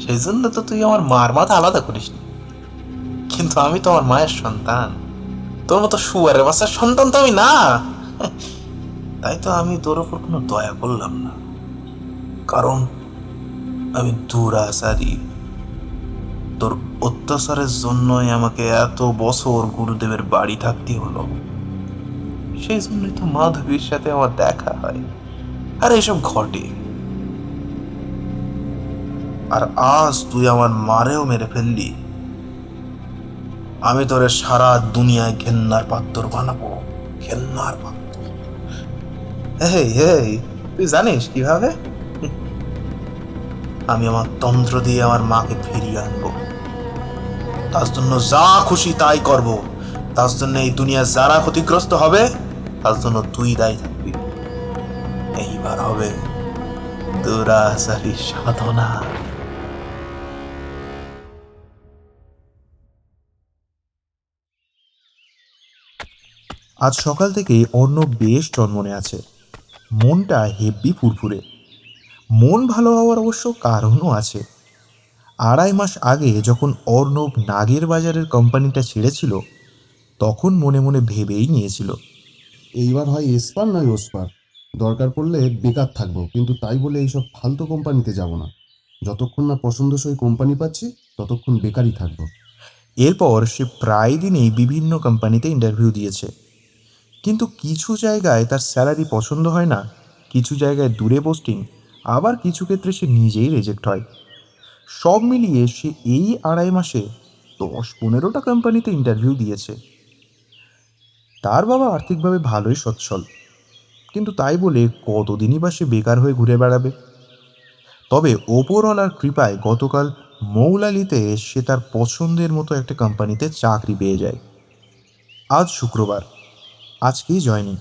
সেই জন্য তো তুই আমার মার মাথা আলাদা করিস নি। কিন্তু আমি তো আমার মায়ের সন্তান, তোর মতো শুয়ারের বাচ্চার সন্তান তো আমি না। তাই তো আমি তোর ওপর কোনো দয়া করলাম না, কারণ আমি দুরাচারী। তোর অত্যাচারের জন্যই আমাকে এত বছর গুরুদেবের বাড়ি থাকতে হলো, সেই জন্যই তো মাধবীর সাথে আমার দেখা হয় আর এসব ঘটে। আর আজ তুই আমার মারেও মেরে ফেললি, আমি তোরে সারা দুনিয়ায় ঘেন্নার পাত্র বানাবো, ঘেন্নার পাত্র। এই এই, তুই জানিস কিভাবে? আমি আমার তন্ত্র দিয়ে আমার মাকে ফিরিয়ে আনবো, তার জন্য যা খুশি তাই করব, তার জন্য এই দুনিয়া যারা ক্ষতিগ্রস্ত হবে তার জন্য তুই দায়ী থাকবি। এইবার হবে দুরাচারী সাধনা। আজ সকাল থেকেই অর্ণব বেশ চনমনে আছে। মনটা হেব্বি ফুরফুরে। মন ভালো হওয়ার অবশ্য কারণও আছে। 2.5 মাস আগে যখন অর্ণব নাগের বাজারের কোম্পানিটা ছেড়েছিল তখন মনে মনে ভেবেই নিয়েছিল এইবার হয় এসপার নয় ওসপার, দরকার পড়লে বেকার থাকবো, কিন্তু তাই বলে এইসব ফালতু কোম্পানিতে যাব না। যতক্ষণ না পছন্দসই কোম্পানি পাচ্ছি ততক্ষণ বেকারই থাকবো। এরপর সে প্রায় দিনেই বিভিন্ন কোম্পানিতে ইন্টারভিউ দিয়েছে, কিন্তু কিছু জায়গায় তার স্যালারি পছন্দ হয় না, কিছু জায়গায় দূরে পোস্টিং, আবার কিছু ক্ষেত্রে সে নিজেই রিজেক্ট হয়। সব মিলিয়ে সে এই 2.5 মাসে 10-15টা কোম্পানিতে ইন্টারভিউ দিয়েছে। তার বাবা আর্থিকভাবে ভালোই সচ্ছল, কিন্তু তাই বলে কতদিনই বা সে বেকার হয়ে ঘুরে বেড়াবে। তবে ওপরওয়ালার কৃপায় গতকাল মৌলালিতে সে তার পছন্দের মতো একটা কোম্পানিতে চাকরি পেয়ে যায়। আজ শুক্রবার, আজকেই জয়েনিং।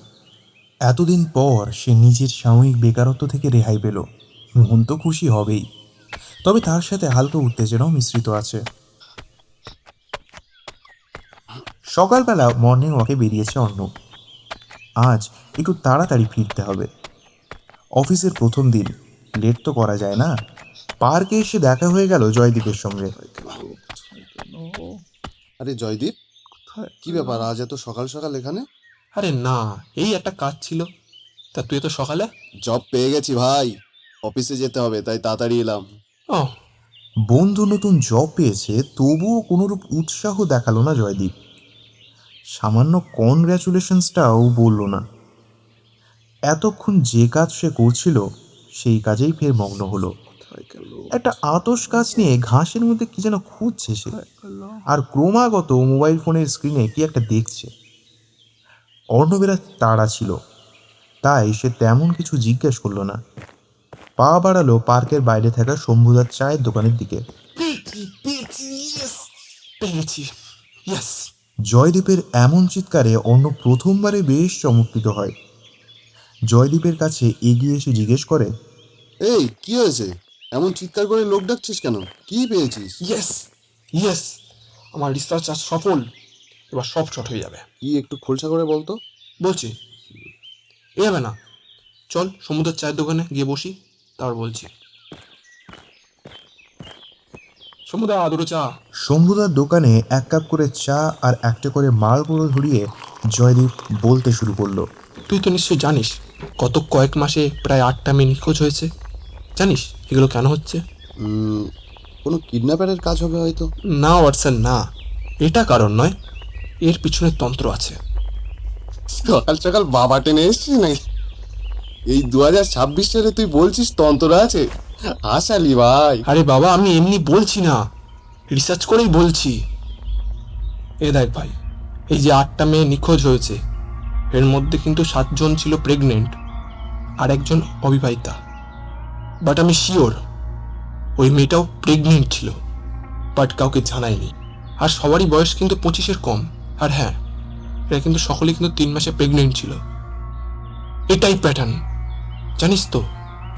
এতদিন পর সে নিজের সাময়িক বেকারত্ব থেকে রেহাই পেল, মন তো খুশি হবেই। তবে তার সাথে হালকা উত্তেজনাও মিশ্রিত আছে। সকালবেলা মর্নিং ওয়াকে বেরিয়েছে অর্ণব। আজ একটু তাড়াতাড়ি ফিরতে হবে। অফিসের প্রথম দিন, লেট তো করা যায় না। পার্কে এসে দেখা হয়ে গেল জয়দীপের সঙ্গে। আরে জয়দীপ, কি ব্যাপার আজ এত সকাল সকাল এখানে? আরে না, এই একটা কাজ ছিল। তা তুই তো সকালে? জব পেয়ে গেছি ভাই, অফিসে যেতে হবে তাই তাড়াতাড়ি এলাম। ও, বন্ধু নতুন জব পেয়েছে, তবুও কোনোরূপ উৎসাহ দেখালো না জয়দীপ। সামান্য কনগ্র্যাচুলেশনসটাও বলল না। এতক্ষণ যে কাজ সে করছিল সেই কাজেই ফের মগ্ন হলো। একটা আতশ কাজ নিয়ে ঘাসের মধ্যে কি যেন খুঁজছে সে, আর ক্রমাগত মোবাইল ফোনের স্ক্রিনে কি একটা দেখছে। অর্ণবের তাড়া ছিল, তাই সে তেমন কিছু জিজ্ঞেস করলো না। পা বাড়ালো পার্কের বাইরে থাকা শম্ভুদার চায়ের দোকানের দিকে। পেয়েছি, ইয়েস। জয়দীপের এমন চিৎকারে অর্ণব প্রথমবারে বেশ চমৎকৃত হয়। জয়দীপের কাছে এগিয়ে এসে জিজ্ঞেস করে, এই কি হয়েছে? এমন চিৎকার করে লোক ডাকছিস কেন? কি পেয়েছিস? ইয়েস ইয়েস, আমার রিসার্চ আজ সফল। এবার সব শর্ট হয়ে যাবে। কি একটু খোলসা করে বলতো। বলছি এ হবে না, চল সমুদ্রের চায়ের দোকানে গিয়ে বসি, তারপর বলছি। সমুদ্র দুটো চা। শম্ভুদার দোকানে 1 কাপ করে চা আর একটা করে মালগুলো ধরিয়ে জয়দীপ বলতে শুরু করলো। তুই তো নিশ্চয়ই জানিস গত কয়েক মাসে প্রায় 8টা মেয়ে নিখোঁজ হয়েছে। জানিস এগুলো কেন হচ্ছে? কোনো কিডন্যাপারের কাজ হবে হয়তো। না ওয়াটসন, না, এটা কারণ নয়, এর পিছনে তন্ত্র আছে। সকাল সকাল বাবা টেনে এসছিস নাকি? এই 2026 সালে তুই বলছিস তন্ত্র আছে? হাসালি ভাই। আরে বাবা, আমি এমনি বলছি না, রিসার্চ করেই বলছি। এ দেখ ভাই, এই যে 8টা মেয়ে নিখোঁজ হয়েছে, এর মধ্যে কিন্তু 7 জন ছিল প্রেগনেন্ট আর একজন অবিবাহিতা। বাট আমি শিওর ওই মেয়েটাও প্রেগনেন্ট ছিল, বাট কাউকে জানায়নি। আর সবারই বয়স কিন্তু 25-এর কম। আর হ্যাঁ, এরা কিন্তু সকলেই কিন্তু 3 মাসে প্রেগনেন্ট ছিল। এটাই প্যাটার্ন। জানিস তো,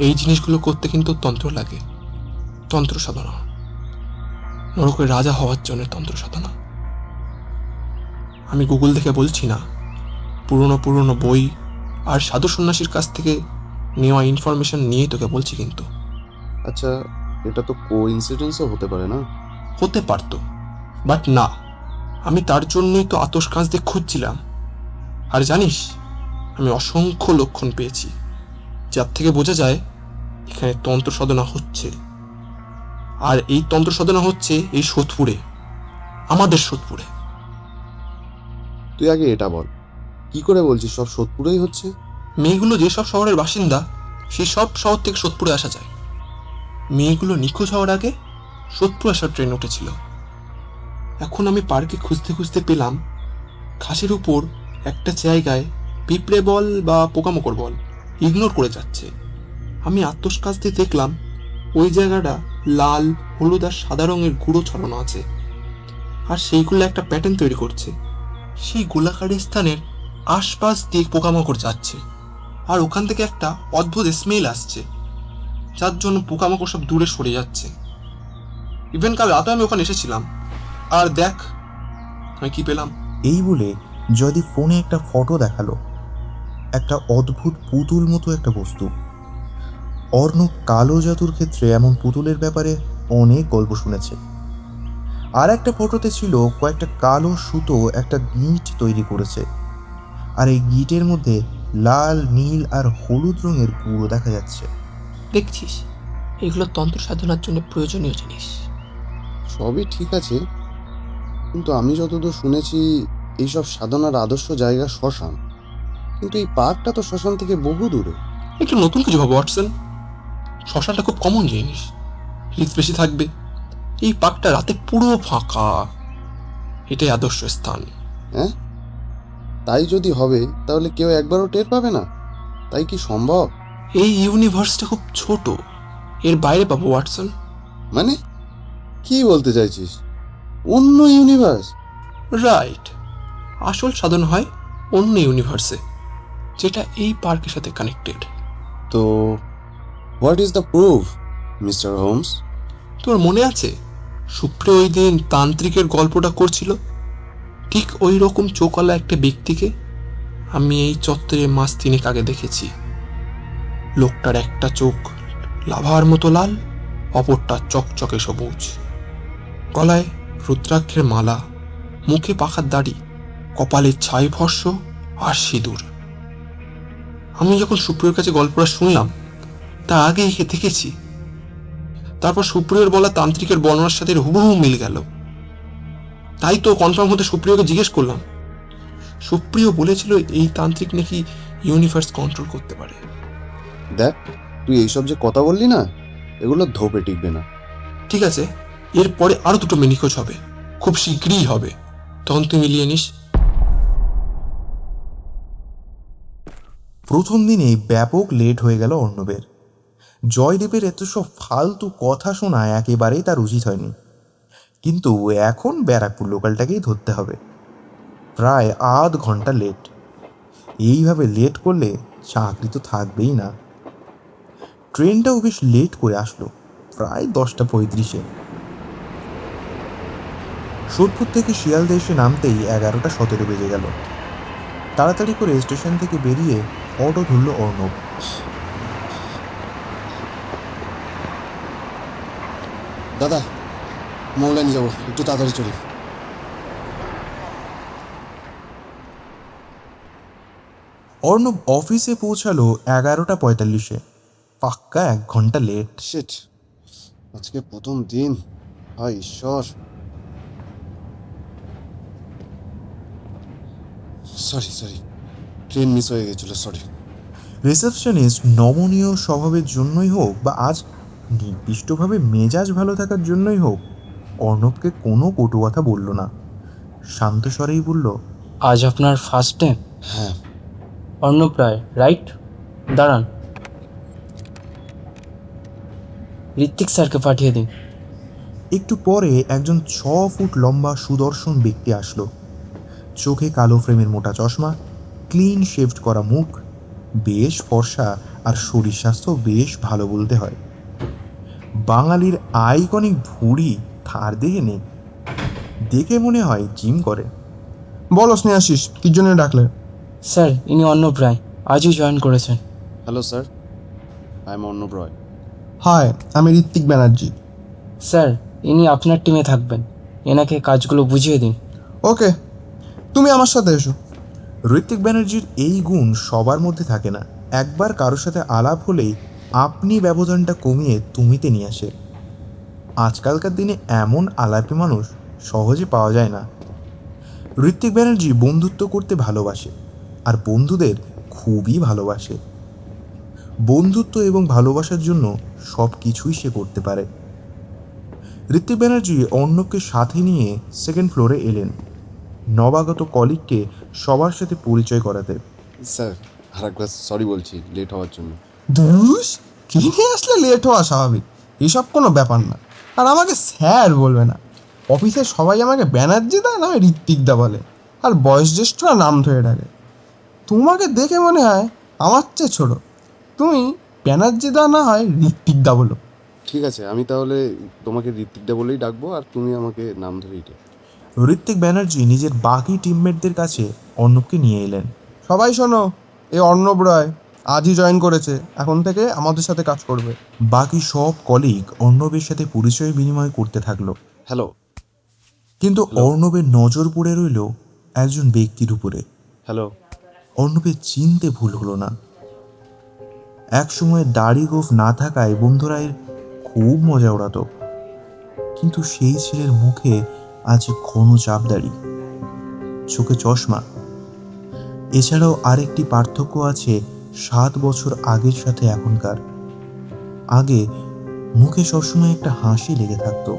এই জিনিসগুলো করতে কিন্তু তন্ত্র লাগে, তন্ত্র সাধনা। নরকের রাজা হওয়ার জন্য তন্ত্র সাধনা। আমি গুগল দেখে বলছি না, পুরনো বই আর সাধু সন্ন্যাসীর কাছ থেকে নেওয়া ইনফরমেশন নিয়েই তোকে বলছি কিন্তু। আচ্ছা, এটা তো কোইন্সিডেন্সও হতে পারে না? হতে পারতো, বাট না। আমি তার জন্যই তো আতশ কাঁচ দিয়ে খুঁজছিলাম। আর জানিস, আমি অসংখ্য লক্ষণ পেয়েছি, যার থেকে বোঝা যায় এখানে তন্ত্র সাধনা হচ্ছে। আর এই তন্ত্র সাধনা হচ্ছে এই সোদপুরে, আমাদের সোদপুরে। তুই আগে এটা বল, কি করে বলছিস সব সোদপুরেই হচ্ছে? মেয়েগুলো যেসব শহরের বাসিন্দা, সেই সব শহর থেকে সোদপুরে আসা যায়। মেয়েগুলো নিখোঁজ হওয়ার আগে সোদপুর আসার ট্রেন উঠেছিল। এখন আমি পার্কে খুঁজতে খুঁজতে পেলাম ঘাসের উপর একটা জায়গায় পিঁপড়ে বল বা পোকামাকড় বল ইগনোর করে যাচ্ছে। আমি আতশ কাছ দিয়ে দেখলাম ওই জায়গাটা লাল, হলুদ আর সাদা রঙের গুঁড়ো ছড়ানো আছে, আর সেইগুলো একটা প্যাটার্ন তৈরি করছে। সেই গোলাকার স্থানের আশপাশ দিয়ে পোকামাকড় যাচ্ছে, আর ওখান থেকে একটা অদ্ভুত স্মেল আসছে, যার জন্য পোকামাকড় সব দূরে সরে যাচ্ছে। ইভেন কাল রাতে আমি ওখানে এসেছিলাম, আর দেখ আমি কি পেলাম। এই বলে জয়দীপ ফোনে একটা ফটো দেখালো, একটা অদ্ভুত পুতুল মতো একটা বস্তু। অর্ণব কালো জাদুর ক্ষেত্রে এমন পুতুলের ব্যাপারে অনেক গল্প শুনেছে। আর একটা ফটোতে ছিল কয়েকটা কালো সুতো একটা গিঁট তৈরি করেছে, আর এই গিঁটের মধ্যে লাল, নীল আর হলুদ রঙের গুঁড়ো দেখা যাচ্ছে। দেখছিস, এগুলো তন্ত্র সাধনার জন্য প্রয়োজনীয় জিনিস। সবই ঠিক আছে, কিন্তু আমি যতদূর শুনেছি এইসব সাধনার আদর্শ জায়গা শ্মশান, কিন্তু এই পার্কটা তো শ্মশান থেকে বহু দূরে। একটু নতুন কিছু ভাবো ওয়াটসন। শ্মশানটা খুব কমন জিনিস, রিস্ক বেশি থাকবে। এই পার্কটা রাতে পুরো ফাঁকা, এটাই আদর্শ স্থান। হ্যাঁ, তাই যদি হবে তাহলে কেউ একবারও টের পাবে না? তাই কি সম্ভব? এই ইউনিভার্সটা খুব ছোট, এর বাইরে পাবো ওয়াটসন। মানে কি বলতে চাইছিস? অন্য ইউনিভার্স? রাইট, আসল সাধন হয় অন্য ইউনিভার্সে, যেটা এই পার্কের সাথে কানেক্টেড। তো what is the proof, mister Holmes? তোমার মনে আছে সুপ্রিয় ওই দিন তান্ত্রিকের গল্পটা করছিল? ঠিক ওই রকম চোখওয়ালা একটা ব্যক্তিকে আমি এই চত্বরে মাস 3 আগে দেখেছি। লোকটার একটা চোখ লাভার মতো লাল, অপরটা চকচকে সবুজ, গলায় রুদ্রাক্ষের মালা, মুখে পাখার দাড়ি, কপালে ছাই ফর্স আর সিঁদুর। আমি যখন সুপ্রিয়র কাছে গল্পটা শুনলাম তার আগে একে দেখেছি। তারপর সুপ্রিয়র বলা তান্ত্রিকের বর্ণনার সাথে হুবহু মিল গেল। তাই তো কনফার্ম হতে সুপ্রিয়কে জিজ্ঞেস করলাম। সুপ্রিয় বলেছিল এই তান্ত্রিক নাকি ইউনিভার্স কন্ট্রোল করতে পারে। দেখ, তুই এইসব যে কথা বললি না, এগুলো ধোপে টিকবে না। ঠিক আছে, এরপরে আরো 2টো মেয়ে নিখোঁজ হবে, খুব শীঘ্রই হবে, তখন তুই মিলিয়ে নিস। প্রথম দিনেই ব্যাপক লেট হয়ে গেল অর্ণবের। জয়দেবের এত সব ফালতু কথা শোনা একেবারেই তার উচিত হয়নি, কিন্তু এখন ব্যারাকপুর লোকালটাকেই ধরতে হবে। প্রায় আধ ঘন্টা লেট। এইভাবে লেট করলে চাকরি তো থাকবেই না। ট্রেনটাও বেশ লেট করে আসলো, প্রায় 10:35। সোদপুর থেকে শিয়ালদা এসে নামতেই 11:17 বেজে গেল। তাড়াতাড়ি করে স্টেশন থেকে বেরিয়ে অটো ধরল অর্ণব। দাদা, মৌলানি যাবো, একটু তাড়াতাড়ি চলি। অর্ণব অফিসে পৌঁছালো 11:45। পাক্কা 1 ঘন্টা লেট। শিট, আজকে প্রথম দিন। হায় ঈশ্বর, সরি, ট্রেন মিস হয়ে গেছিল, সরি। রিসেপশনিস্ট নমনীয় স্বভাবের জন্যই হোক বা আজ নির্দিষ্টভাবে মেজাজ ভালো থাকার জন্যই হোক, অর্ণবকে কোনো কটু কথা বলল না। শান্ত স্বরেই বলল, আজ আপনার ফার্স্ট ডে? হ্যাঁ। অর্ণব রায়, রাইট? দাঁড়ান, ঋত্বিক স্যারকে পাঠিয়ে দিন। একটু পরে একজন 6 ফুট লম্বা সুদর্শন ব্যক্তি আসলো। চোখে কালো ফ্রেমের মোটা চশমা, ক্লিন শেভড করা মুখ, বেশ ফর্সা, আর শরীর স্বাস্থ্য বেশ ভালো বলতে হয়। বাঙালির আইকনিক ভুঁড়ি তার দেহে নেই, দেখে মনে হয় জিম করে। বলো স্নেহাশিস, কি জন্য ডাকলে? স্যার, ইনি অর্ণব রায়, আজই জয়েন করেছেন। Hello sir, I am Arnab Roy. Hi, আমি ঋত্বিক ব্যানার্জি। স্যার, ইনি আপনার টিমে থাকবেন, এনাকে কাজগুলো বুঝিয়ে দিন। ওকে, তুমি আমার সাথে এসো। ঋত্বিক ব্যানার্জির এই গুণ সবার মধ্যে থাকে না। একবার কারোর সাথে আলাপ হলেই আপনি ব্যবধানটা কমিয়ে তুমিতে নিয়ে আসে। আজকালকার দিনে এমন আলাপি মানুষ সহজে পাওয়া যায় না। ঋত্বিক ব্যানার্জি বন্ধুত্ব করতে ভালোবাসে, আর বন্ধুদের খুবই ভালোবাসে। বন্ধুত্ব এবং ভালোবাসার জন্য সব কিছুই সে করতে পারে। ঋত্বিক ব্যানার্জি অর্ণবকে সাথে নিয়ে 2nd ফ্লোরে এলেন, নবাগত কলিগকে সবার সাথে পরিচয় করাতে। স্যার, আর একবার সরি বলছি লেট হওয়ার জন্য। ধুস, কি নিয়ে আসলে লেট হওয়া স্বাভাবিক, এসব কোনো ব্যাপার না। আর আমাকে স্যার বলবে না, অফিসে সবাই আমাকে ব্যানার্জি দা না ঋত্বিক দা বলে, আর বয়স জ্যেষ্ঠরা নাম ধরে ডাকে। তোমাকে দেখে মনে হয় আমার চেয়ে ছোট, তুমি ব্যানার্জি দা না হয় ঋত্বিক দা বলো। ঠিক আছে, আমি তাহলে তোমাকে ঋত্বিকদা বলেই ডাকবো, আর তুমি আমাকে নাম ধরেই ডাকো। ঋত্বিক ব্যানার্জি নিজের বাকি টিমমেটদের কাছে অর্ণবকে নিয়ে এলেন। সবাই শোনো, এই অর্ণব রায় আজই জয়েন করেছে, এখন থেকে আমাদের সাথে কাজ করবে। বাকি সব কলিগ অর্ণবের সাথে পরিচয় বিনিময় করতে থাকলো। হ্যালো। কিন্তু অর্ণবের নজর পড়ে রইল একজন ব্যক্তির উপরে। হ্যালো। অর্ণবের চিনতে ভুল হলো না। একসময় দাড়ি গোঁফ না থাকায় বন্ধুরা এর খুব মজা ওড়াতো, কিন্তু সেই ছেলের মুখে আজ ঘন চাপ দাড়ি, চোখে চশমা। এছাড়াও আরেকটি পার্থক্য আছে 7 বছর আগের সাথে এখনকার। আগে মুখে সবসময় একটা হাসি লেগে থাকতো,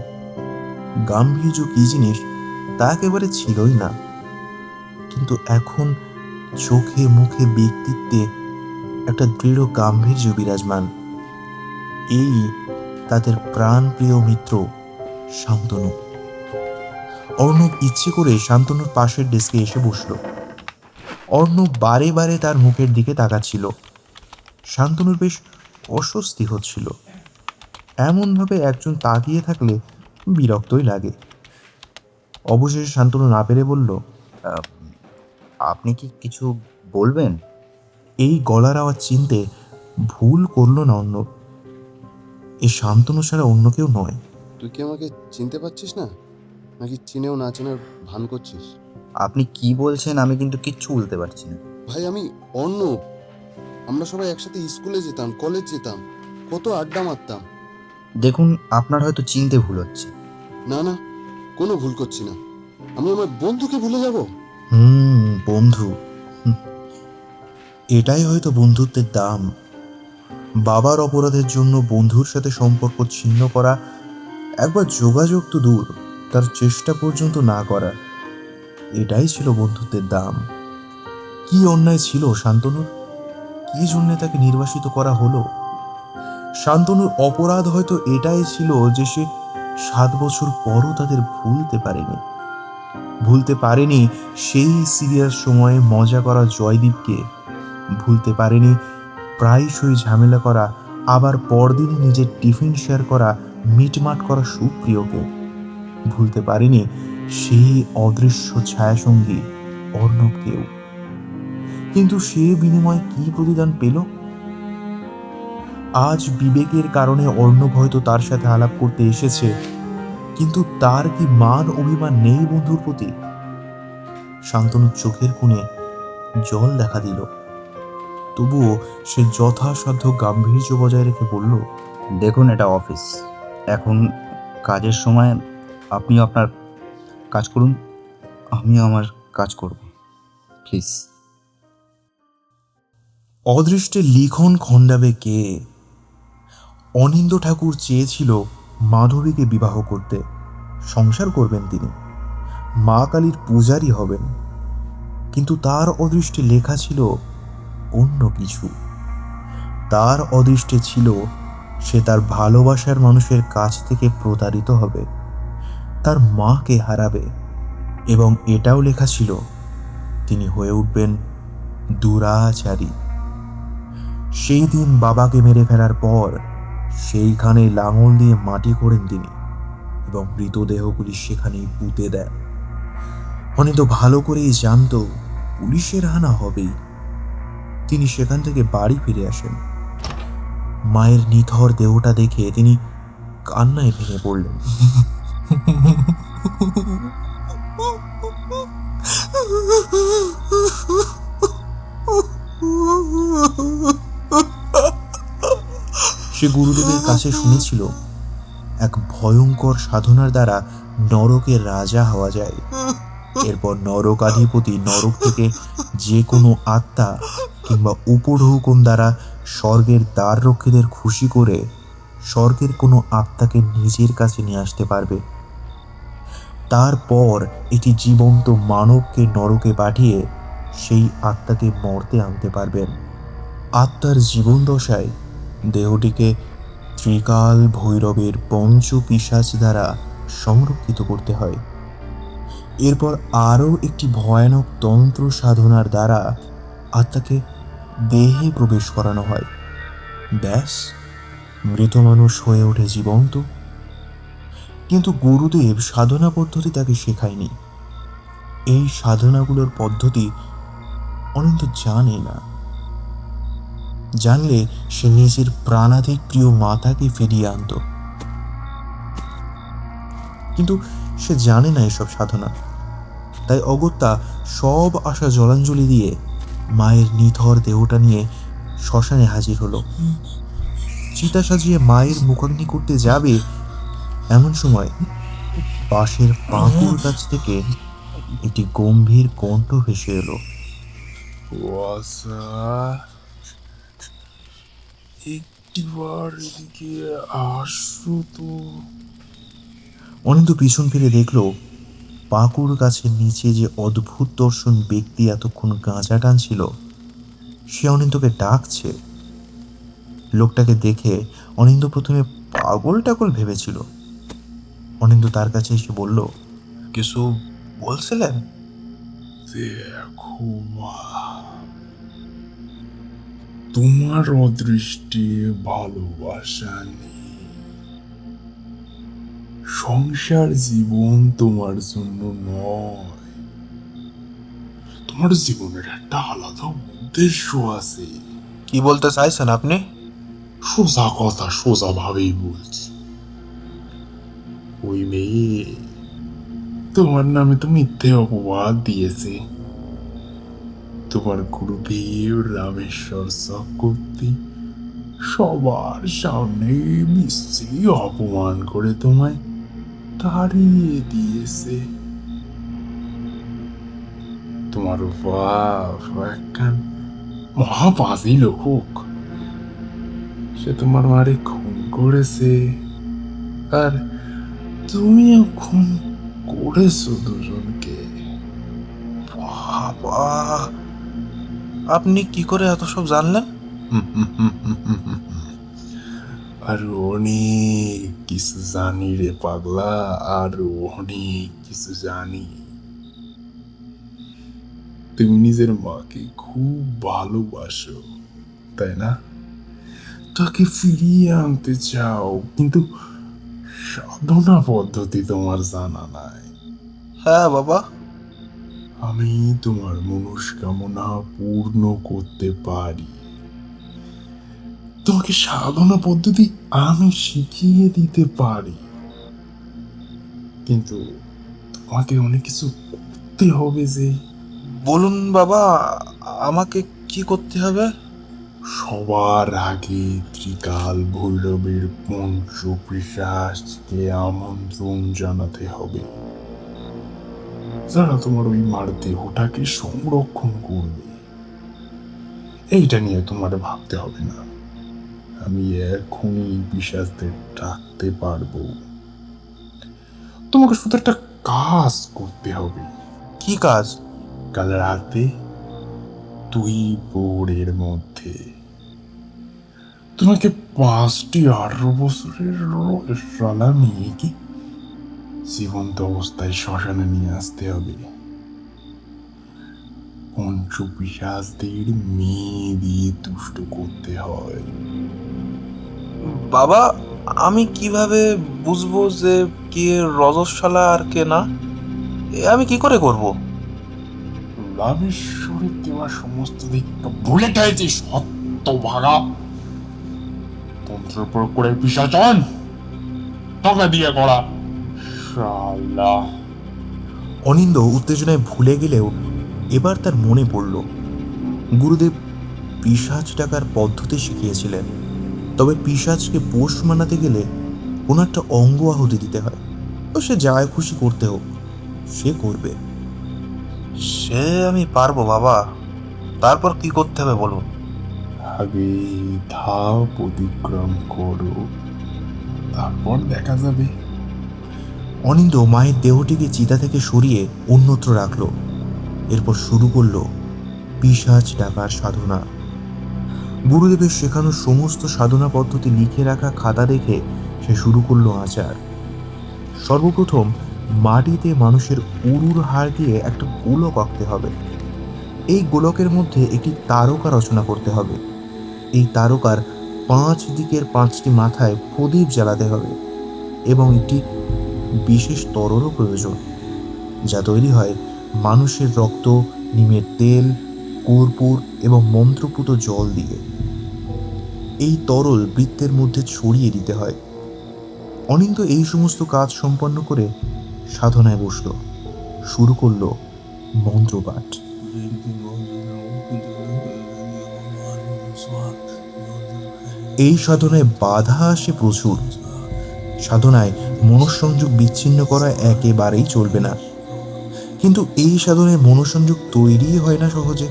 গাম্ভীর্য কি জিনিস তা একেবারে ছিলই না। কিন্তু এখন চোখে মুখে ব্যক্তিত্বে একটা দৃঢ় গাম্ভীর্য বিরাজমান। এই তাদের প্রাণপ্রিয় মিত্র শান্তনু। অর্ণব ইচ্ছে করে শান্তনুর পাশের ডেস্কে এসে বসল। অর্ণব বারে বারে তার মুখের দিকে তাকাচ্ছিল। শান্তনুর বেশ অস্বস্তি হচ্ছিল। এমনভাবে একজন তাকিয়ে থাকলে বিরক্তই লাগে। অবশেষে শান্তনু না পেরে বলল, আপনি কি কিছু বলবেন? এই গলার আওয়াজ চিনতে ভুল করলো না অন্য। এ শান্তনু ছাড়া অন্য কেউ নয়। তুই কি আমাকে চিনতে পারছিস না, নাকি চিনেও না চেনার ভান করছিস? আপনি কি বলছেন আমি কিন্তু কিচ্ছু বলতে পারছি না। ভাই, আমি অর্ণব। আমরা সবাই একসাথে স্কুলে যেতাম, কলেজ যেতাম, কত আড্ডা মারতাম। দেখুন, আপনার হয়তো চিনতে ভুল হচ্ছে। না না, কোনো ভুল করছি না। আমি আমার বন্ধুকে ভুলে যাব? বন্ধু। এটাই হয়তো বন্ধুত্বের দাম। বাবার অপরাধের জন্য বন্ধুর সাথে সম্পর্ক ছিন্ন করা, একবার যোগাযোগ তো দূর, তার চেষ্টা পর্যন্ত না করা, এটাই ছিল বন্ধুত্বের দাম। কি অন্যায় ছিল শান্তনুর? কি জন্যে তাকে নির্বাসিত করা হলো? শান্তনুর অপরাধ হয়তো এটাই ছিল যে সে 7 বছর পরও তাদের ভুলতে পারেনি সেই সিরিয়াস সময়ে মজা করা জয়দীপকে, ভুলতে পারেনি প্রায়শই ঝামেলা করা, আবার পরদিন নিজের টিফিন শেয়ার করা, মিটমাট করা সুপ্রিয়কে, ভুলতে পারেনি সেই অদৃশ্য ছায়াসঙ্গী অর্ণবকেও। কিন্তু সে বিনিময়ে কি প্রতিদান পেল? আজ বিবেকের কারণে অর্ণব হয়তো তার সাথে আলাপ করতে এসেছে, কিন্তু তার কি মান অভিমান নেই বন্ধুর প্রতি? শান্তনুর চোখের কোণে জল দেখা দিল, তবুও সে যথাসাধ্য গাম্ভীর্য বজায় রেখে বলল, দেখুন, এটা অফিস, এখন কাজের সময়। আপনিও আপনার কাজ করুন, আমিও আমার কাজ করব, প্লিজ। অদৃষ্টের লিখন খণ্ডাবে কে? অনিন্দ্য ঠাকুর চেয়েছিল মাধবীকে বিবাহ করতে, সংসার করবেন তিনি, মা কালীর পূজারী হবেন, কিন্তু তার অদৃষ্টে লেখা ছিল অন্য কিছু। তার অদৃষ্টে ছিল সে তার ভালোবাসার মানুষের কাছ থেকে প্রতারিত হবে, তার মাকে হারাবে, এবং এটাও লেখা ছিল তিনি হয়ে উঠবেন দুরাচারী। সেই দিন বাবাকে মেরে ফেলার পর সেইখানে লাঙল দিয়ে মাটি করেন তিনি, এবং মৃতদেহগুলি সেখানেই পুঁতে দেন। অনিন্দ্য ভালো করেই জানত পুলিশের হানা হবেই। তিনি সেখান থেকে বাড়ি ফিরে আসেন। মায়ের নিথর দেহটা দেখে তিনি কান্নায় ভেঙে পড়লেন। সে গুরুদেবের কাছে শুনেছিল এক ভয়ঙ্কর সাধনার দ্বারা নরকের রাজা হওয়া যায়। এরপর নরকাধিপতি নরক থেকে যে কোনো আত্মা কিংবা উপঢৌকন দ্বারা স্বর্গের দ্বার রক্ষীদের খুশি করে স্বর্গের কোনো আত্মাকে নিজের কাছে নিয়ে আসতে পারবে। তারপর এটি জীবন্ত মানবকে নরকে পাঠিয়ে সেই আত্মাকে মর্তে আনতে পারবেন। আত্মার জীবন দশায় দেহটিকে ত্রিকাল ভৈরবের পঞ্চ পিশাচ দ্বারা সংরক্ষিত করতে হয়। এরপর আরও একটি ভয়ানক তন্ত্র সাধনার দ্বারা আত্মাকে দেহে প্রবেশ করানো হয়। ব্যাস, মৃত মানুষ হয়ে ওঠে জীবন্ত। কিন্তু গুরুদেব সাধনা পদ্ধতি তাকে শেখায়নি। এই সাধনাগুলোর পদ্ধতি অনন্ত জানে না। জানলে সে নিজের প্রাণাধিক প্রিয় মাতাকে ফিরিয়ে আনত, কিন্তু সে জানে না এসব সাধনা। তাই অগত্যা সব আশা জলাঞ্জলি দিয়ে মায়ের নিথর দেহটা নিয়ে শ্মশানে হাজির হলো। চিতা সাজিয়ে মায়ের মুখাগ্নি করতে যাবে, এমন সময় পাশের পাঁকুর গাছ থেকে একটি গম্ভীর কণ্ঠ ভেসে এলো। একটিবার এদিকে আসো তো। অনিন্দ্য পিছন ফিরে দেখলো পাঁকুর গাছের নিচে যে অদ্ভুত দর্শন ব্যক্তি এতক্ষণ গাঁজা টানছিল সে অনিন্দ্যকে ডাকছে। লোকটাকে দেখে অনিন্দ্য প্রথমে পাগল টাগল ভেবেছিল। অনিন্দ্য তার কাছে এসে বলল, কিছু বলছিলেন? দেখো মা, তোমার অদৃষ্টে ভালোবাসা নেই, সংসার জীবন তোমার জন্য নয়, তোমার জীবনের একটা আলাদা উদ্দেশ্য আছে। কি বলতে চাইছেন আপনি? সোজা কথা সোজা ভাবেই বলছি। ওই মেয়ে তোমার নামে তো মিথ্যে অপবাদ দিয়েছে। তোমার গুরুদেব রামেশ্বর চক্রবর্তী সবার সামনে বিশ্রী অপমান করে তোমায় তাড়িয়ে দিয়েছে। তোমার বাপ একখান মহাপাজি লোক, সে তোমার মারে খুন করেছে, আর তুমিও খুন করেছো দুজনকে। বাবা, আপনি কি করে এত সব জানলেন? আর অনেক কিছু জানি রে পাগলা, আর অনেক কিছু জানি। তুমি নিজের মাকে খুব ভালোবাসো, তাই না? তাকে ফিরিয়ে আনতে চাও, কিন্তু সাধনা পদ্ধতি তোমার জানা নাই। হ্যাঁ বাবা। আমি তোমার মনস্কামনা পূর্ণ করতে পারি। তোমাকে সাধনা পদ্ধতি আমি শিখিয়ে দিতে পারি, কিন্তু তোমাকে অনেক কিছু করতে হবে। যে বলুন বাবা, আমাকে কি করতে হবে? সবার আগে ত্রিকাল ভৈরবের পঞ্চপিশাচকে আমন্ত্রণ জানাতে হবে, যারা তোমার ওই মার দেহটাকে সংরক্ষণ করবে। এইটা নিয়ে তোমার ভাবতে হবে না, আমি এখনই পিশাচদের ডাকতে পারবো। তোমাকে শুধু একটা কাজ করতে হবে। কি কাজ? কাল রাতে 2 প্রহরের মধ্যে তোমাকে 5টি 18 বছরের সালা মেয়েকে জীবন্ত অবস্থায় শ্মশানে নিয়ে আসতে হবে। পঞ্চপিশাচদের মেয়ে দিয়ে তুষ্ট করতে হয়। বাবা, আমি কিভাবে বুঝবো যে কে রজস্বালা আর কে না? আমি কি করে করব? রামেশ্বরের দেওয়া সমস্ত দিক ভুলে গেছিস সত্য ভাগা। তন্ত্র প্রয়োগ করে পিশাচন তোকে দিয়ে করা শালা। অনিন্দ উত্তেজনায় ভুলে গেলেও এবার তার মনে পড়ল গুরুদেব পিশাচ ডাকার পদ্ধতি শিখিয়েছিলেন। তবে পিশাচকে পোষ মানাতে গেলে কোনো একটা অঙ্গ আহুতি দিতে হয়। তো সে যায় খুশি করতে হোক, সে করবে। সে আমি পারবো বাবা। তারপর কি করতে হবে বলুন? আগে ধাপ অতিক্রম করো, তারপর দেখা যাবে। অনিন্দ মায়ের দেহটিকে চিতা থেকে সরিয়ে অন্যত্র রাখল। এরপর শুরু করল পিশাচ ডাকার সাধনা। গুরুদেবের শেখানো সমস্ত সাধনা পদ্ধতি লিখে রাখা খাতা দেখে সে শুরু করলো আচার। সর্বপ্রথম মাটিতে মানুষের উরুর হাড় দিয়ে একটা গোলক আঁকতে হবে। এই গোলকের মধ্যে একটি তারকা রচনা করতে হবে। এই তারকার 5 দিকের 5টি মাথায় প্রদীপ জ্বালাতে হবে এবং একটি বিশেষ তরলও প্রয়োজন, যা তৈরি হয় মানুষের রক্ত, নিমের তেল, কর্পূর এবং মন্ত্রপুত জল দিয়ে। এই তরল বৃত্তের মধ্যে ছড়িয়ে দিতে হয়। অনিন্দ এই সমস্ত কাজ সম্পন্ন করে সাধনায় বসল। শুরু করল মন্ত্রপাঠ। এই সাধনায় বাধা আসে প্রচুর। সাধনায় মনঃসংযোগ বিচ্ছিন্ন করা একেবারেই চলবে না। কিন্তু এই সাধনায় মনঃসংযোগ তৈরি হয় না সহজে।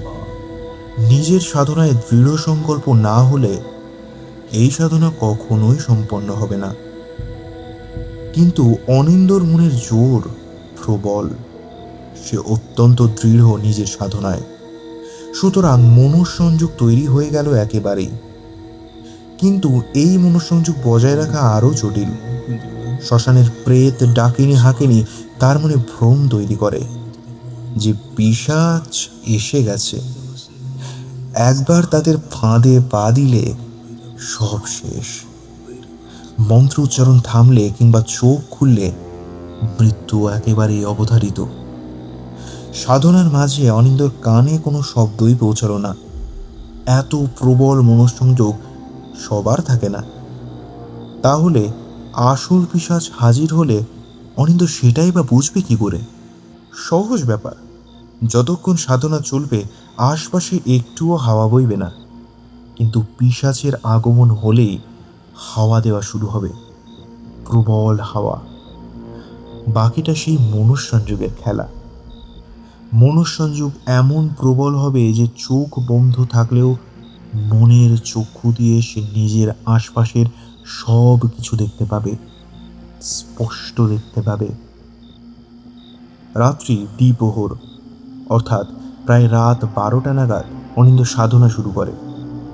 নিজের সাধনায় দৃঢ় সংকল্প না হলে এই সাধনা কখনোই সম্পন্ন হবে না। কিন্তু অনিন্দর মনের জোর প্রবল, সে অত্যন্ত দৃঢ় নিজের সাধনায়। সুতরাং মনঃসংযোগ তৈরি হয়ে গেল একেবারেই। কিন্তু এই মনঃসংযোগ বজায় রাখা আরও জটিল। শ্মশানের প্রেত, ডাকিনী, হাকিনী তার মনে ভ্রম তৈরি করে যে পিশাচ এসে গেছে। একবার তাদের ফাঁদে পা দিলে সব শেষ। মন্ত্র উচ্চারণ থামলে কিংবা চোখ খুললে মৃত্যু একেবারেই অবধারিত। সাধনার মাঝে অনিন্দর কানে কোনো শব্দই পৌঁছালো না। এত প্রবল মনঃসংযোগ সবার থাকে না। তাহলে আসল পিশাচ হাজির হলে অনিন্দ সেটাই বা বুঝবে কি করে? সহজ ব্যাপার, যতক্ষণ সাধনা চলবে আশপাশে একটুও হাওয়া বইবে না, কিন্তু পিশাচের আগমন হলেই হাওয়া দেওয়া শুরু হবে, প্রবল হাওয়া। বাকিটা সেই মনঃসংযোগের খেলা। মনঃসংযোগ এমন প্রবল হবে যে চোখ বন্ধ থাকলেও মনের চক্ষু দিয়ে সে নিজের আশপাশের সব কিছু দেখতে পাবে, স্পষ্ট দেখতে পাবে। রাত্রি দ্বিপ্রহর, অর্থাৎ প্রায় রাত 12টা নাগাদ অনিন্দ সাধনা শুরু করে।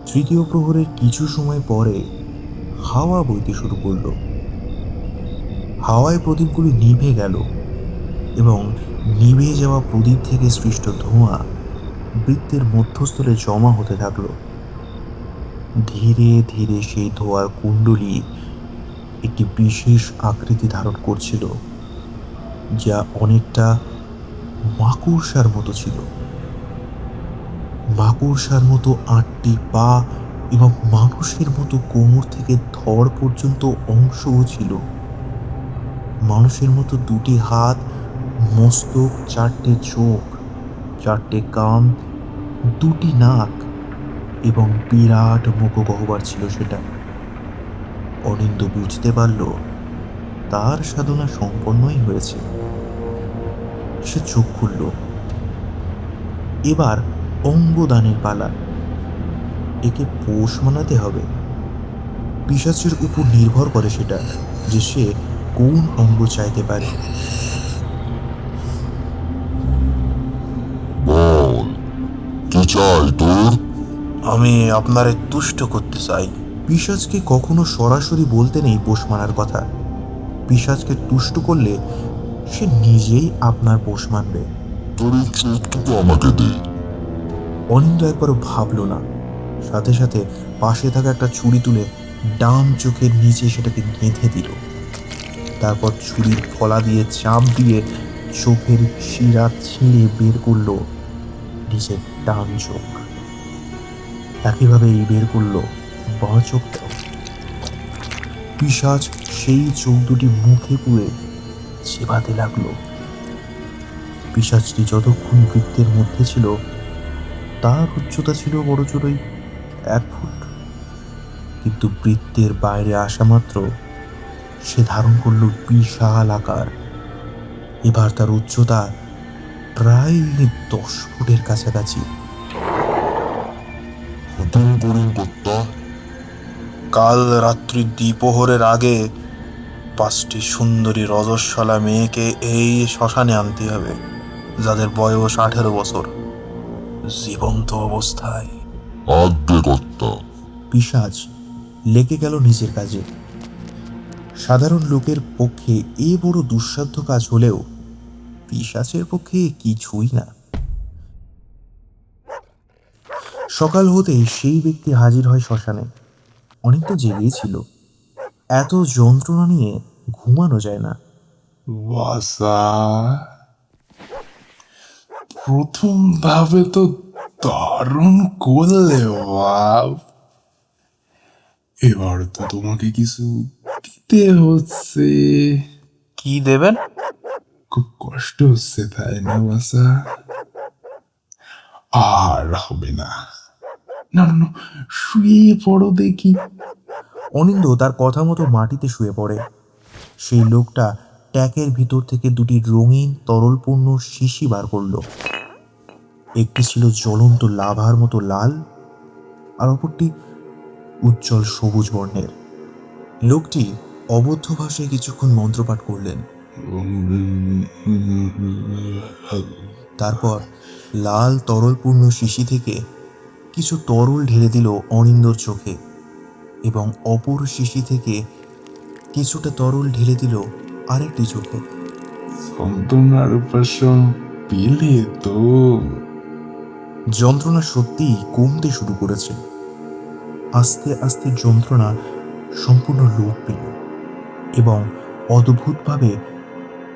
তৃতীয় প্রহরের কিছু সময় পরে হাওয়া বইতে শুরু করলো। হাওয়ায় প্রদীপগুলি নিভে গেল এবং নিভে যাওয়া প্রদীপ থেকে সৃষ্ট ধোঁয়া বৃত্তের মধ্যস্থলে জমা হতে থাকলো। ধীরে ধীরে সেই ধোঁয়ার কুণ্ডলী একটি বিশেষ আকৃতি ধারণ করছিল, যা অনেকটা মাকড়সার মতো ছিল। মাকড়সার মতো 8টি পা এবং মানুষের মতো কোমর থেকে ধড় পর্যন্ত অংশও ছিল। মানুষের মতো 2টি হাত, মস্তক, 4টে চোখ, 4টে কান, 2টি নাক এবং বিরাট মুখগহ্বর ছিল সেটা। অনিন্দ বুঝতে পারল তার সাধনা সম্পন্নই হয়েছে। সে চোখ খুলল। এবার অঙ্গদানের পালা। একে পোষ মানাতে হবে। পিশাচের উপর নির্ভর করে সেটা যে সে কোন অঙ্গ চাইতে পারে। বল, কি চাই তোর? আমি আপনারে তুষ্ট করতে চাই। পিশাচকে কখনো সরাসরি বলতে নেই পোষ মানার কথা। পিশাচকে তুষ্ট করলে সে নিজেই আপনার পোষ মানবে। তোর এই চোখটুকু আমাকে দে। অনিন্দ একবারও ভাবল না, সাথে সাথে পাশে থাকা একটা ছুরি তুলে ডান চোখের নিচে সেটাকে গেঁথে দিল। তারপর ছুরির ফলা দিয়ে চাপ দিয়ে চোখের শিরা ছিঁড়ে বের করল নিজের ডান চোখ। একইভাবেই বের করল বাঁ চোখটাও। পিশাচ সেই চোখ দুটি মুখে পুরে চেবাতে লাগলো। পিশাচটি যতক্ষণ বৃত্তের মধ্যে ছিল তার উচ্চতা ছিল বড়জোড়ই 1 ফুট, কিন্তু বৃত্তের বাইরে আসা মাত্র সে ধারণ করল বিশাল আকার। এবার তার উচ্চতা প্রায় 10 ফুটের কাছাকাছি। হুকুম করুন কর্তা। কাল রাত্রি দ্বিপ্রহরের আগে 5টি সুন্দরী রজস্বলা মেয়েকে এই শ্মশানে আনতে হবে, যাদের বয়স 18 বছর, জীবন্ত অবস্থায়। আজ্ঞে কর্তা। পিশাচ লেগে গেল নিজের কাজে। সাধারণ লোকের পক্ষে এ বড় দুঃসাধ্য কাজ হলেও পিশাচের পক্ষে কিছুই না। সকাল হতেই সেই ব্যক্তি হাজির হয় শ্মশানে। অনেকটা জেগেই ছিল। এত যন্ত্রণা নিয়ে ঘুমানো যায় না। বাসা, প্রথম ভাবে তো দারুণ করলে বাপ। এবার তো তোমাকে কিছু দিতে হচ্ছে। কি দেবেন? খুব কষ্ট হচ্ছে তাই না বাসা? আর হবে না। না না না, শুয়ে পড়ো দেখি। অনিন্দ তার কথা মতো মাটিতে শুয়ে পড়ে। সেই লোকটা ট্যাকের ভিতর থেকে 2টি রঙিন তরলপূর্ণ শিশি বার করল। একটি ছিল জ্বলন্ত লাভার মতো লাল, আর অপরটি উজ্জ্বল সবুজ বর্ণের। লোকটি অবদ্ধ ভাষায় কিছুক্ষণ মন্ত্রপাঠ করলেন। তারপর লাল তরলপূর্ণ শিশি থেকে কিছু তরল ঢেলে দিল অনিন্দর চোখে এবং অপর শিশি থেকে কিছুটা তরল ঢেলে দিল আরেকটি চোখে। যন্ত্রণার উপাসন পেলে তো? যন্ত্রণা সত্যিই কমতে শুরু করেছে। আস্তে আস্তে যন্ত্রণা সম্পূর্ণ লোপ পেল। এবং অদ্ভুতভাবে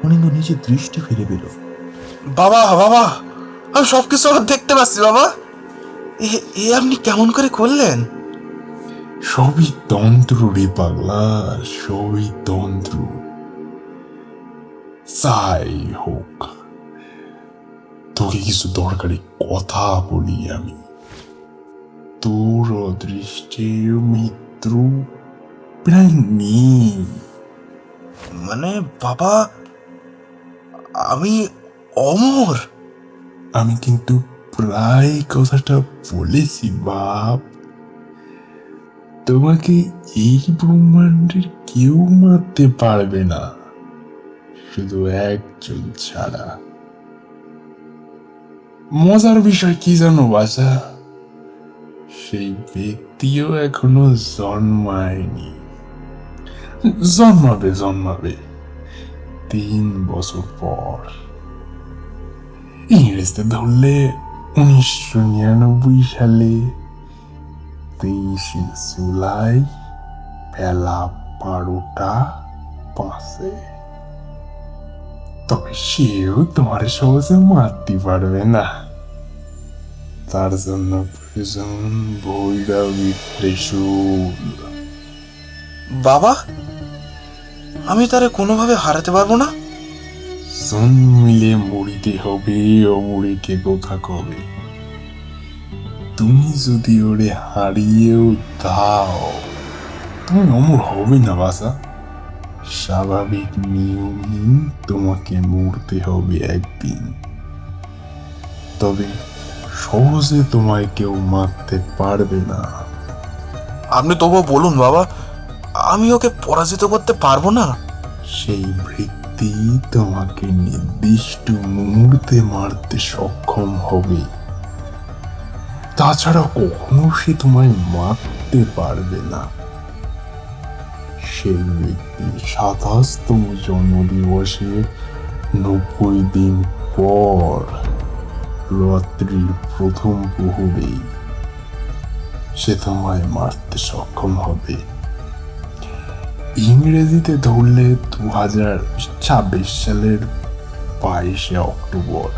অনিন্দ নিজের দৃষ্টি ফিরে পেল। বাবা বাবা, আমি সব কিছু আবার দেখতে পাচ্ছি বাবা। এ আপনি কেমন করে করলেন? সবই তন্ত্র রে পাগলা, সবই তন্ত্র। যাই হোক, তোকে কিছু দরকারি কথা বলি আমি। তোর অদৃষ্টের মিত্র প্রায় নেই। মানে বাবা, আমি অমর? আমি কিন্তু প্রায় কথাটা বলেছি বাপ। তোমাকে এই ব্রহ্মাণ্ডের কেউ মারতে পারবে না, শুধু একজন ছাড়া। মজার বিষয় কি জানো বাসা? সেই ব্যক্তিও এখনো জন্মায়নি। জন্মাবে 3 বছর পর। ইংরেজদের ধরলে 1999 সালে 23 জুলাই বেলা 12:05। তবে সেও তোমার সহজে মারতে পারবে না। তার জন্য প্রয়োজন ভৈরবী ত্রিশূল। বাবা, আমি তারে কোনোভাবে হারাতে পারবো না? জন্মিলে মরিতে হবে, অমরিকে কোথা কবে। তুমি যদি ওরে হারিয়েও দাও, তুমি অমর হবে না বাসা। স্বাভাবিক নিয়মই তোমাকে মরতে হবে একদিন। তবে সহজে তোমায় কেউ মারতে পারবে না। আপনি তবুও বলুন বাবা, আমি ওকে পরাজিত করতে পারবো না? সেই বৃত্তি তোমাকে নির্দিষ্ট মুহূর্তে মারতে সক্ষম হবে। তাছাড়া কখনো সে তোমায় মারতে পারবে না। সেই ব্যক্তির 27তম জন্মদিবসের 90 দিন পর রাত্রির প্রথম প্রহরেই সে তোমায় মারতে সক্ষম হবে। ইংরেজিতে ধরলে 2026 সালের 22শে অক্টোবর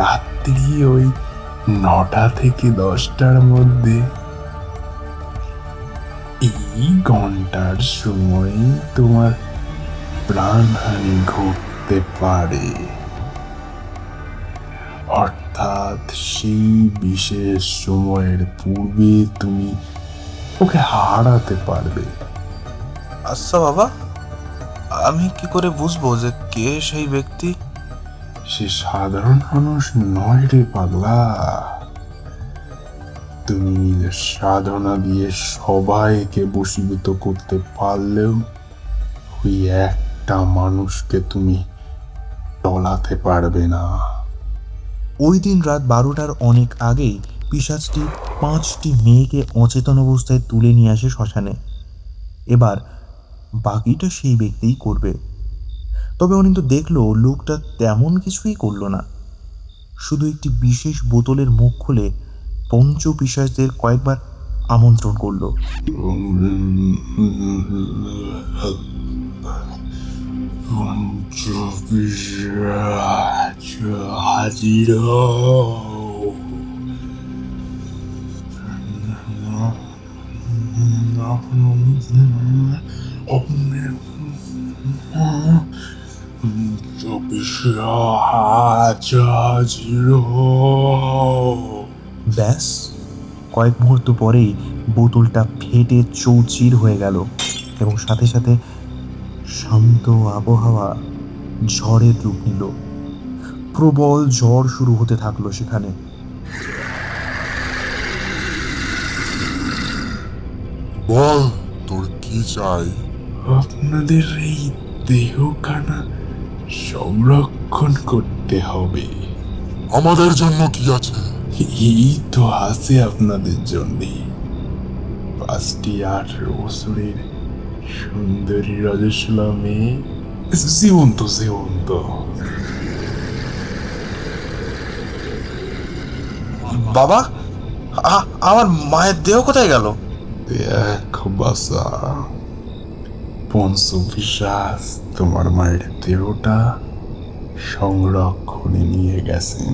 রাত্রি ওই 9টা থেকে 10টার মধ্যে। এই ঘন্টার সময় তোমার প্রাণহানি ঘটতে পারে। অর্থাৎ সেই বিশেষ সময়ের পূর্বে তুমি ওকে হারাতে পারবে। আচ্ছা বাবা, আমি কি করে বুঝবো যে কে সেই ব্যক্তি? সে সাধারণ মানুষ নয় রে পাগলা। তুমি নিজের সাধনা দিয়ে সবাইকে বশীভূত করতে পারলেও ওই একটা মানুষকে তুমি টলাতে পারবে না। ওই দিন রাত 12টার অনেক আগেই পিশাচটি 5টি মেয়েকে অচেতন অবস্থায় তুলে নিয়ে আসে শ্মশানে। এবার বাকিটা সেই ব্যক্তিই করবে। তবে অনিন্দ দেখলো লোকটা তেমন কিছুই করলো না, শুধু একটি বিশেষ বোতলের মুখ খুলে পঞ্চপিশাচদের কয়েকবার আমন্ত্রণ করলো। হাজির ব্যাস, কয়েক মুহূর্ত পরেই বোতলটা ফেটে চৌচির হয়ে গেল এবং সাথে সাথে শান্ত আবহাওয়া ঝড়ের রূপ নিল। প্রবল ঝড় শুরু হতে থাকলো সেখানে। বল, তোর কি চাই? আপনাদের এই দেহখানা সংরক্ষণ করতে হবে। আমাদের জন্য কি আছে? এই তো আছে আপনাদের জন্য 5টি 18 বছরের সুন্দরী রজস্বলা মেয়ে, জীবন্ত। বাবা, আমার মায়ের দেহ কোথায় গেল? দেখ বাসা, পঞ্চবিশ্বাস তোমার মায়ের দেহটা সংরক্ষণে নিয়ে গেছেন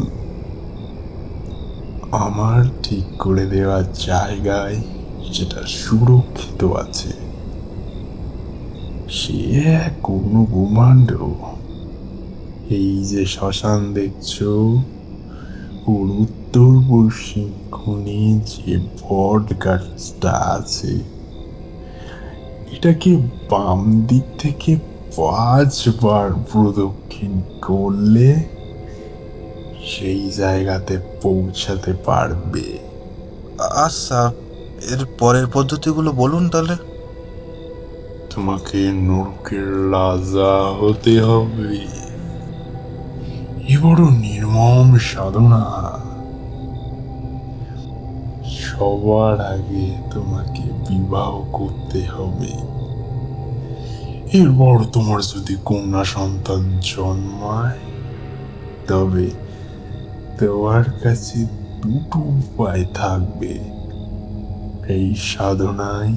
আমার ঠিক করে দেওয়া জায়গায়, যেটা সুরক্ষিত আছে। সে এক অন্য ব্রহ্মাণ্ড। এই যে শ্মশান দেখছো, ওর উত্তর পশ্চিম কোণে যে বট গাছটা আছে, এটাকে বাম দিক থেকে 5 বার প্রদক্ষিণ করলে সেই জায়গাতে পৌঁছাতে পারবে। আচ্ছা, এর পরের পদ্ধতিগুলো বলুন তাহলে। তোমাকে নরকের রাজা হতে হবে। এ বড় নির্মম সাধনা। সবার আগে তোমাকে বিবাহ করতে হবে। এরপর তোমার যদি কন্যা সন্তান জন্মায়, তবে তোমার কাছে দুটো উপায় থাকবে। এই সাধনায়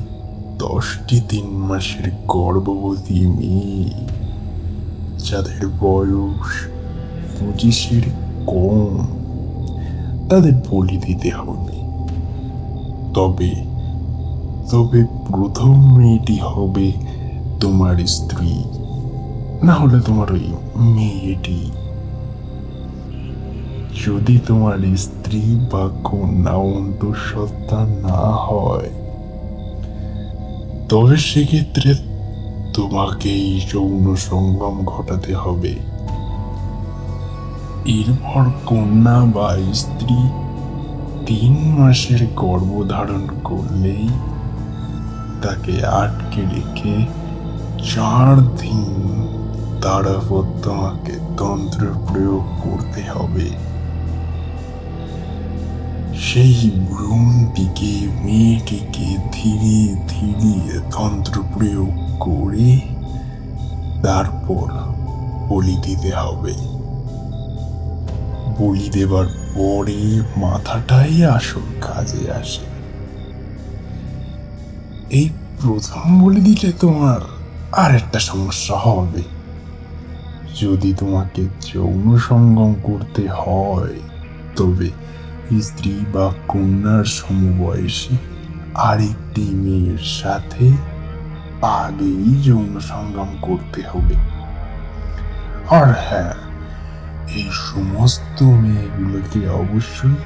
10টি 3 মাসের গর্ভবতী মেয়ে, যাদের বয়স 25-এর কম, তাদের বলি দিতে হবে। তবে তবে প্রথম মেয়েটি হবে তোমার স্ত্রী, না হলে তোমার ওই মেয়েটি। যদি তোমার স্ত্রী বা কন্যা অন্তঃসত্ত্বা না হয়, তবে সেক্ষেত্রে তোমাকেই যৌন সঙ্গম ঘটাতে হবে। এরপর কন্যা বা স্ত্রী 3 মাসের গর্ভধারণ করলেই তাকে আটকে রেখে 4 দিন তার উপর তোমাকে তন্ত্র প্রয়োগ করতে হবে। সেই ভ্রূণটিকে, মেয়েটিকে ধীরে ধীরে তন্ত্র প্রয়োগ করে তারপর বলি দিতে হবে। বলি দেবার পরে মাথাটাই আসল কাজে আসে। এই প্রথম বলি দিলে তোমার আর একটা সমস্যা হবে। যদি তোমাকে যৌন সঙ্গম করতে হয়, তবে স্ত্রী বা কন্যার সমবয়সী আরেকটি মেয়ের সাথে আগেই যৌন সঙ্গম করতে হবে। আর হ্যাঁ, এই সমস্ত মেয়েগুলোকে অবশ্যই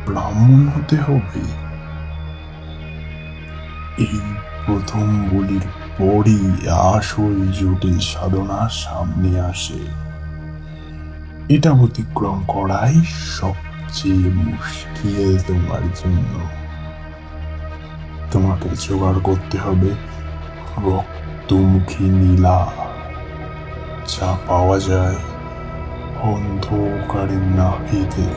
ব্রাহ্মণ হতে হবে। এই প্রথম বলির পরই আসল জটিল সাধনা সামনে আসে। এটা অতিক্রম করাই সবচেয়ে মুশকিল তোমার জন্য। তোমাকে জোগাড় করতে হবে রক্তমুখী নীলা, যা পাওয়া যায় অন্ধকারের নাভিতে,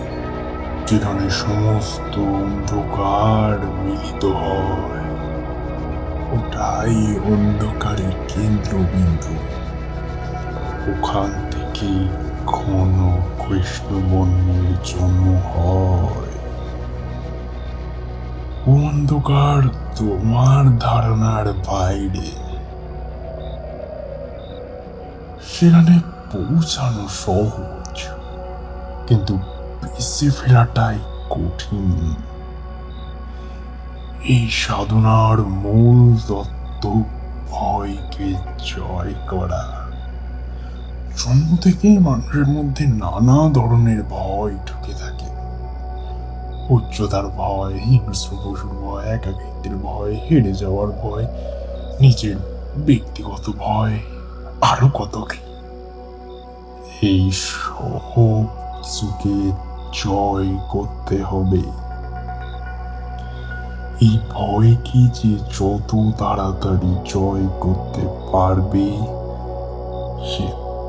যেখানে সমস্ত অন্ধকার মিলিত হয়। ওটাই অন্ধকারের কেন্দ্রবিন্দু। ওখান থেকে ঘন কৃষ্ণ বর্ণের জন্ম হয়। অন্ধকার তোমার ধারণার বাইরে। সেখানে পৌঁছানো সহজ, কিন্তু বেঁচে ফেরাটাই কঠিন। এই সাধনার মূল তত্ত্ব ভয়কে জয় করা। জন্ম থেকেই মানুষের মধ্যে নানা ধরনের ভয় ঢুকে থাকে। উচ্চতার ভয়, হিংস্র পশুর ভয়, একাকিত্বের ভয়, হেরে যাওয়ার ভয়, নিজের ব্যক্তিগত ভয়, আরো কত কি। এই সব কিছুকে জয় করতে হবে। এই ভয়কে যে যত তাড়াতাড়ি জয় করতে পারবে, সে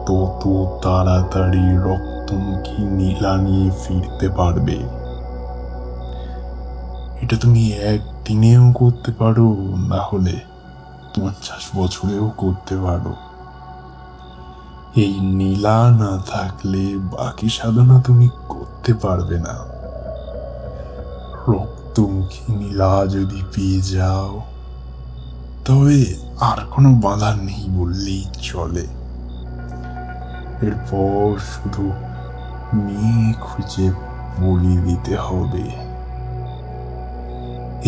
তত তাড়াতাড়ি রক্তমুখী নীলা নিয়ে ফিরতে পারবে। এটা তুমি একদিনেও করতে পারো, না হলে 50 বছরেও করতে পারো। এই নীলা না থাকলে বাকি সাধনা তুমি করতে পারবে না। রক্তমুখী নীলা যদি পেয়ে যাও, তবে আর কোনো বাধা নেই বললেই চলে। এরপর শুধু মেয়ে খুঁজে বলি দিতে হবে।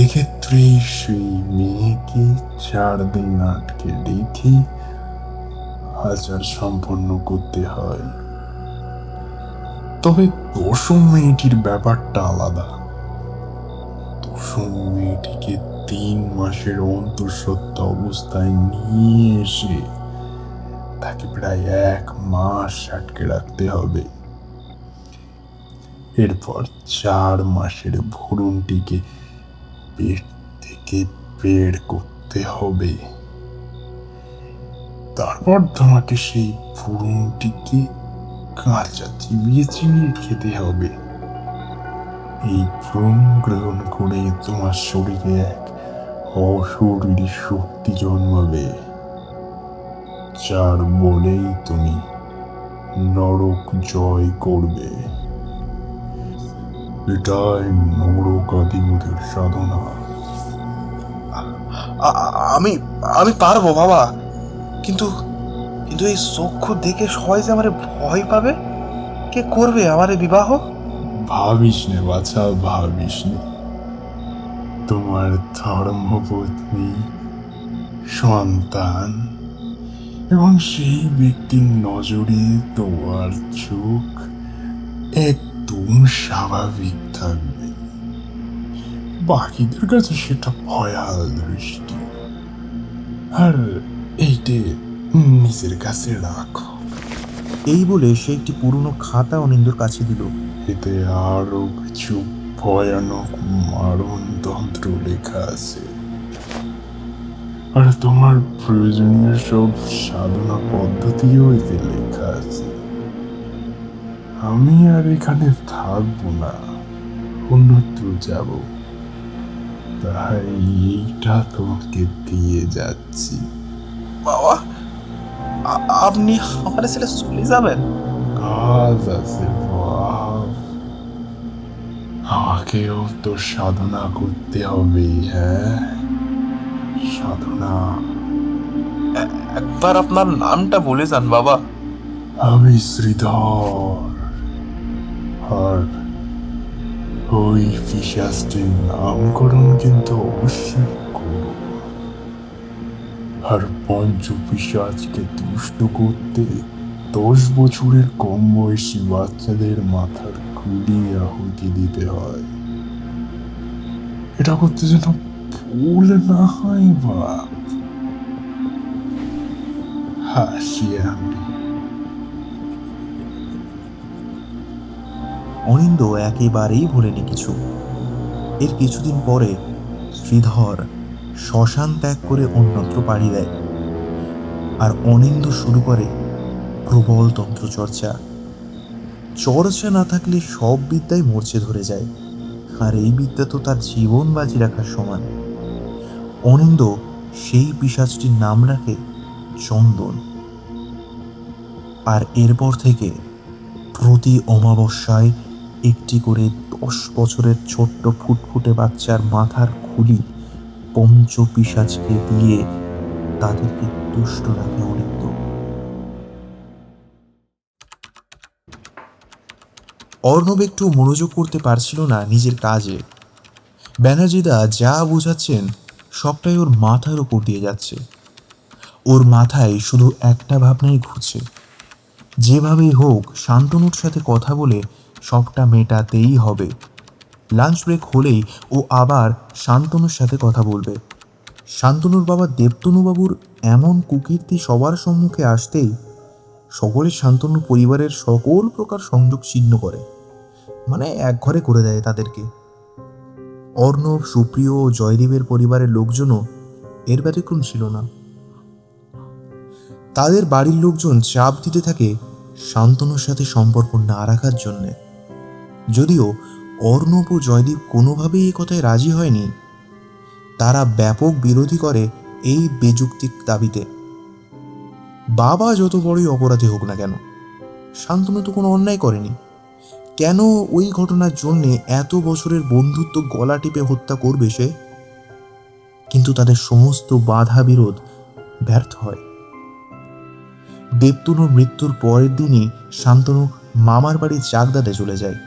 এক্ষেত্রে সেই মেয়েকে 4 দিন আটকে রেখে আচার সম্পন্ন করতে হয়। তবে দশম মেয়েটির ব্যাপারটা আলাদা। দশম মেয়েটিকে 3 মাসের অন্তঃসত্ত্বা অবস্থায় নিয়ে এসে তাকে প্রায় 1 মাস আটকে রাখতে হবে। এরপর 4 মাসের ভ্রূণটিকে পেট থেকে বের করতে হবে। তারপর তোমাকে সেই ভ্রূণটিকে কাঁচা চিবিয়ে চিবিয়ে খেতে হবে। এই ভ্রূণ গ্রহণ করে তোমার শরীরে এক অশরীরী শক্তি জন্মাবে, যার বলেই তুমি নরক জয় করবে। এটাই নরকাধিপতির সাধনা। আমি আমি পারবো বাবা, কিন্তু কিন্তু এই চক্ষু দেখে সবাই যে আমার ভয় পাবে। কে করবে আমার বিবাহ? ভাবিস নে বাছা, ভাবিস নে। তোমার ধর্মপত্নী, সন্তান এবং সেই ব্যক্তির নজরে তোমার চোখ একদম স্বাভাবিক থাকবে। বাকিদের কাছে সেটা ভয়াল দৃষ্টি। আর এইটে নিজের কাছে রাখো। এই বলে সে একটি পুরনো খাতা অনিন্দর কাছে দিল। এতে আরো কিছু ভয়ানক মারণতন্ত্র লেখা আছে, আর তোমার প্রয়োজনীয় সব সাধনা পদ্ধতিও এতে লেখা আছে। আমি আর এখানে থাকবো না, অন্যত্র যাব, তাই এইটা তোমাকে দিয়ে যাচ্ছি। বাবা, আপনি আমার ছেলে চলে যাবেন? কাজ আছে বাপ, আমাকেও তো সাধনা করতে হবে। হ্যাঁ, সাধনা। একবার আপনার নামটা বলে যান বাবা। আমি শ্রীধর, আর ওই পিশাচটির নামকরণ কিন্তু অবশ্যই করো। আর পঞ্চপিশাচকে তুষ্ট করতে 10 বছরের কম বয়সী বাচ্চাদের মাথার খুলি আহুতি দিতে হয়। এটা করতে যেন ভুল না হয় বাপ। হাসি আমি। অনিন্দ একেবারেই ভোলেনি কিছু। এর কিছুদিন পরে শ্রীধর শ্মশান ত্যাগ করে অন্যত্র পাড়ি দেয়, আর অনিন্দ শুরু করে প্রবল তন্ত্রচর্চা। চর্চা না থাকলে সব বিদ্যাই মরচে ধরে যায়, আর এই বিদ্যা তো তার জীবন বাজি রাখার সমান। অনিন্দ সেই পিশাচটির নাম রাখে চন্দন। আর এরপর থেকে প্রতি অমাবস্যায় একটি করে 10 বছরের ছোট্ট ফুটফুটে বাচ্চার মাথার খুলি পঞ্চপিশাচকে দিয়ে তাদেরকে তুষ্ট রাখে অনিন্দ। অর্ণব একটু মনোযোগ করতে পারছিল না নিজের কাজে। ব্যানার্জিদা যা বোঝাচ্ছেন সবটাই ওর মাথার উপর দিয়ে যাচ্ছে। ওর মাথায় শুধু একটা ভাবনাই ঘুরছে, যেভাবেই হোক শান্তনুর সাথে কথা বলে সবটা মেটাতেই হবে। লাঞ্চ ব্রেক হলেই ও আবার শান্তনুর সাথে কথা বলবে। শান্তনুর বাবা দেবতনুবাবুর এমন কুকীর্তি সবার সম্মুখে আসতেই সকলে শান্তনু পরিবারের সকল প্রকার সংযোগ ছিন্ন করে, মানে একঘরে করে দেয় তাদেরকে। অর্ণব, সুপ্রিয় ও জয়দীপের পরিবারের লোকজনও এর ব্যতিক্রম ছিল না। তাদের বাড়ির লোকজন চাপ দিতে থাকে শান্তনুর সাথে সম্পর্ক না রাখার জন্যে। যদিও অর্ণব ও জয়দীপ কোনোভাবেই এ কথায় রাজি হয়নি, তারা ব্যাপক বিরোধী করে এই বেযুক্তিক দাবিতে। বাবা যত বড়ই অপরাধী হোক না কেন, শান্তনু তো কোনো অন্যায় করেনি। কেন ওই ঘটনার জন্যে এত বছরের বন্ধুত্ব গলা টিপে হত্যা করবে সে? কিন্তু তাদের সমস্ত বাধা বিরোধ ব্যর্থ হয়। দেবতনুর মৃত্যুর পরের দিনই শান্তনু মামার বাড়ির চাকদাতে চলে যায়,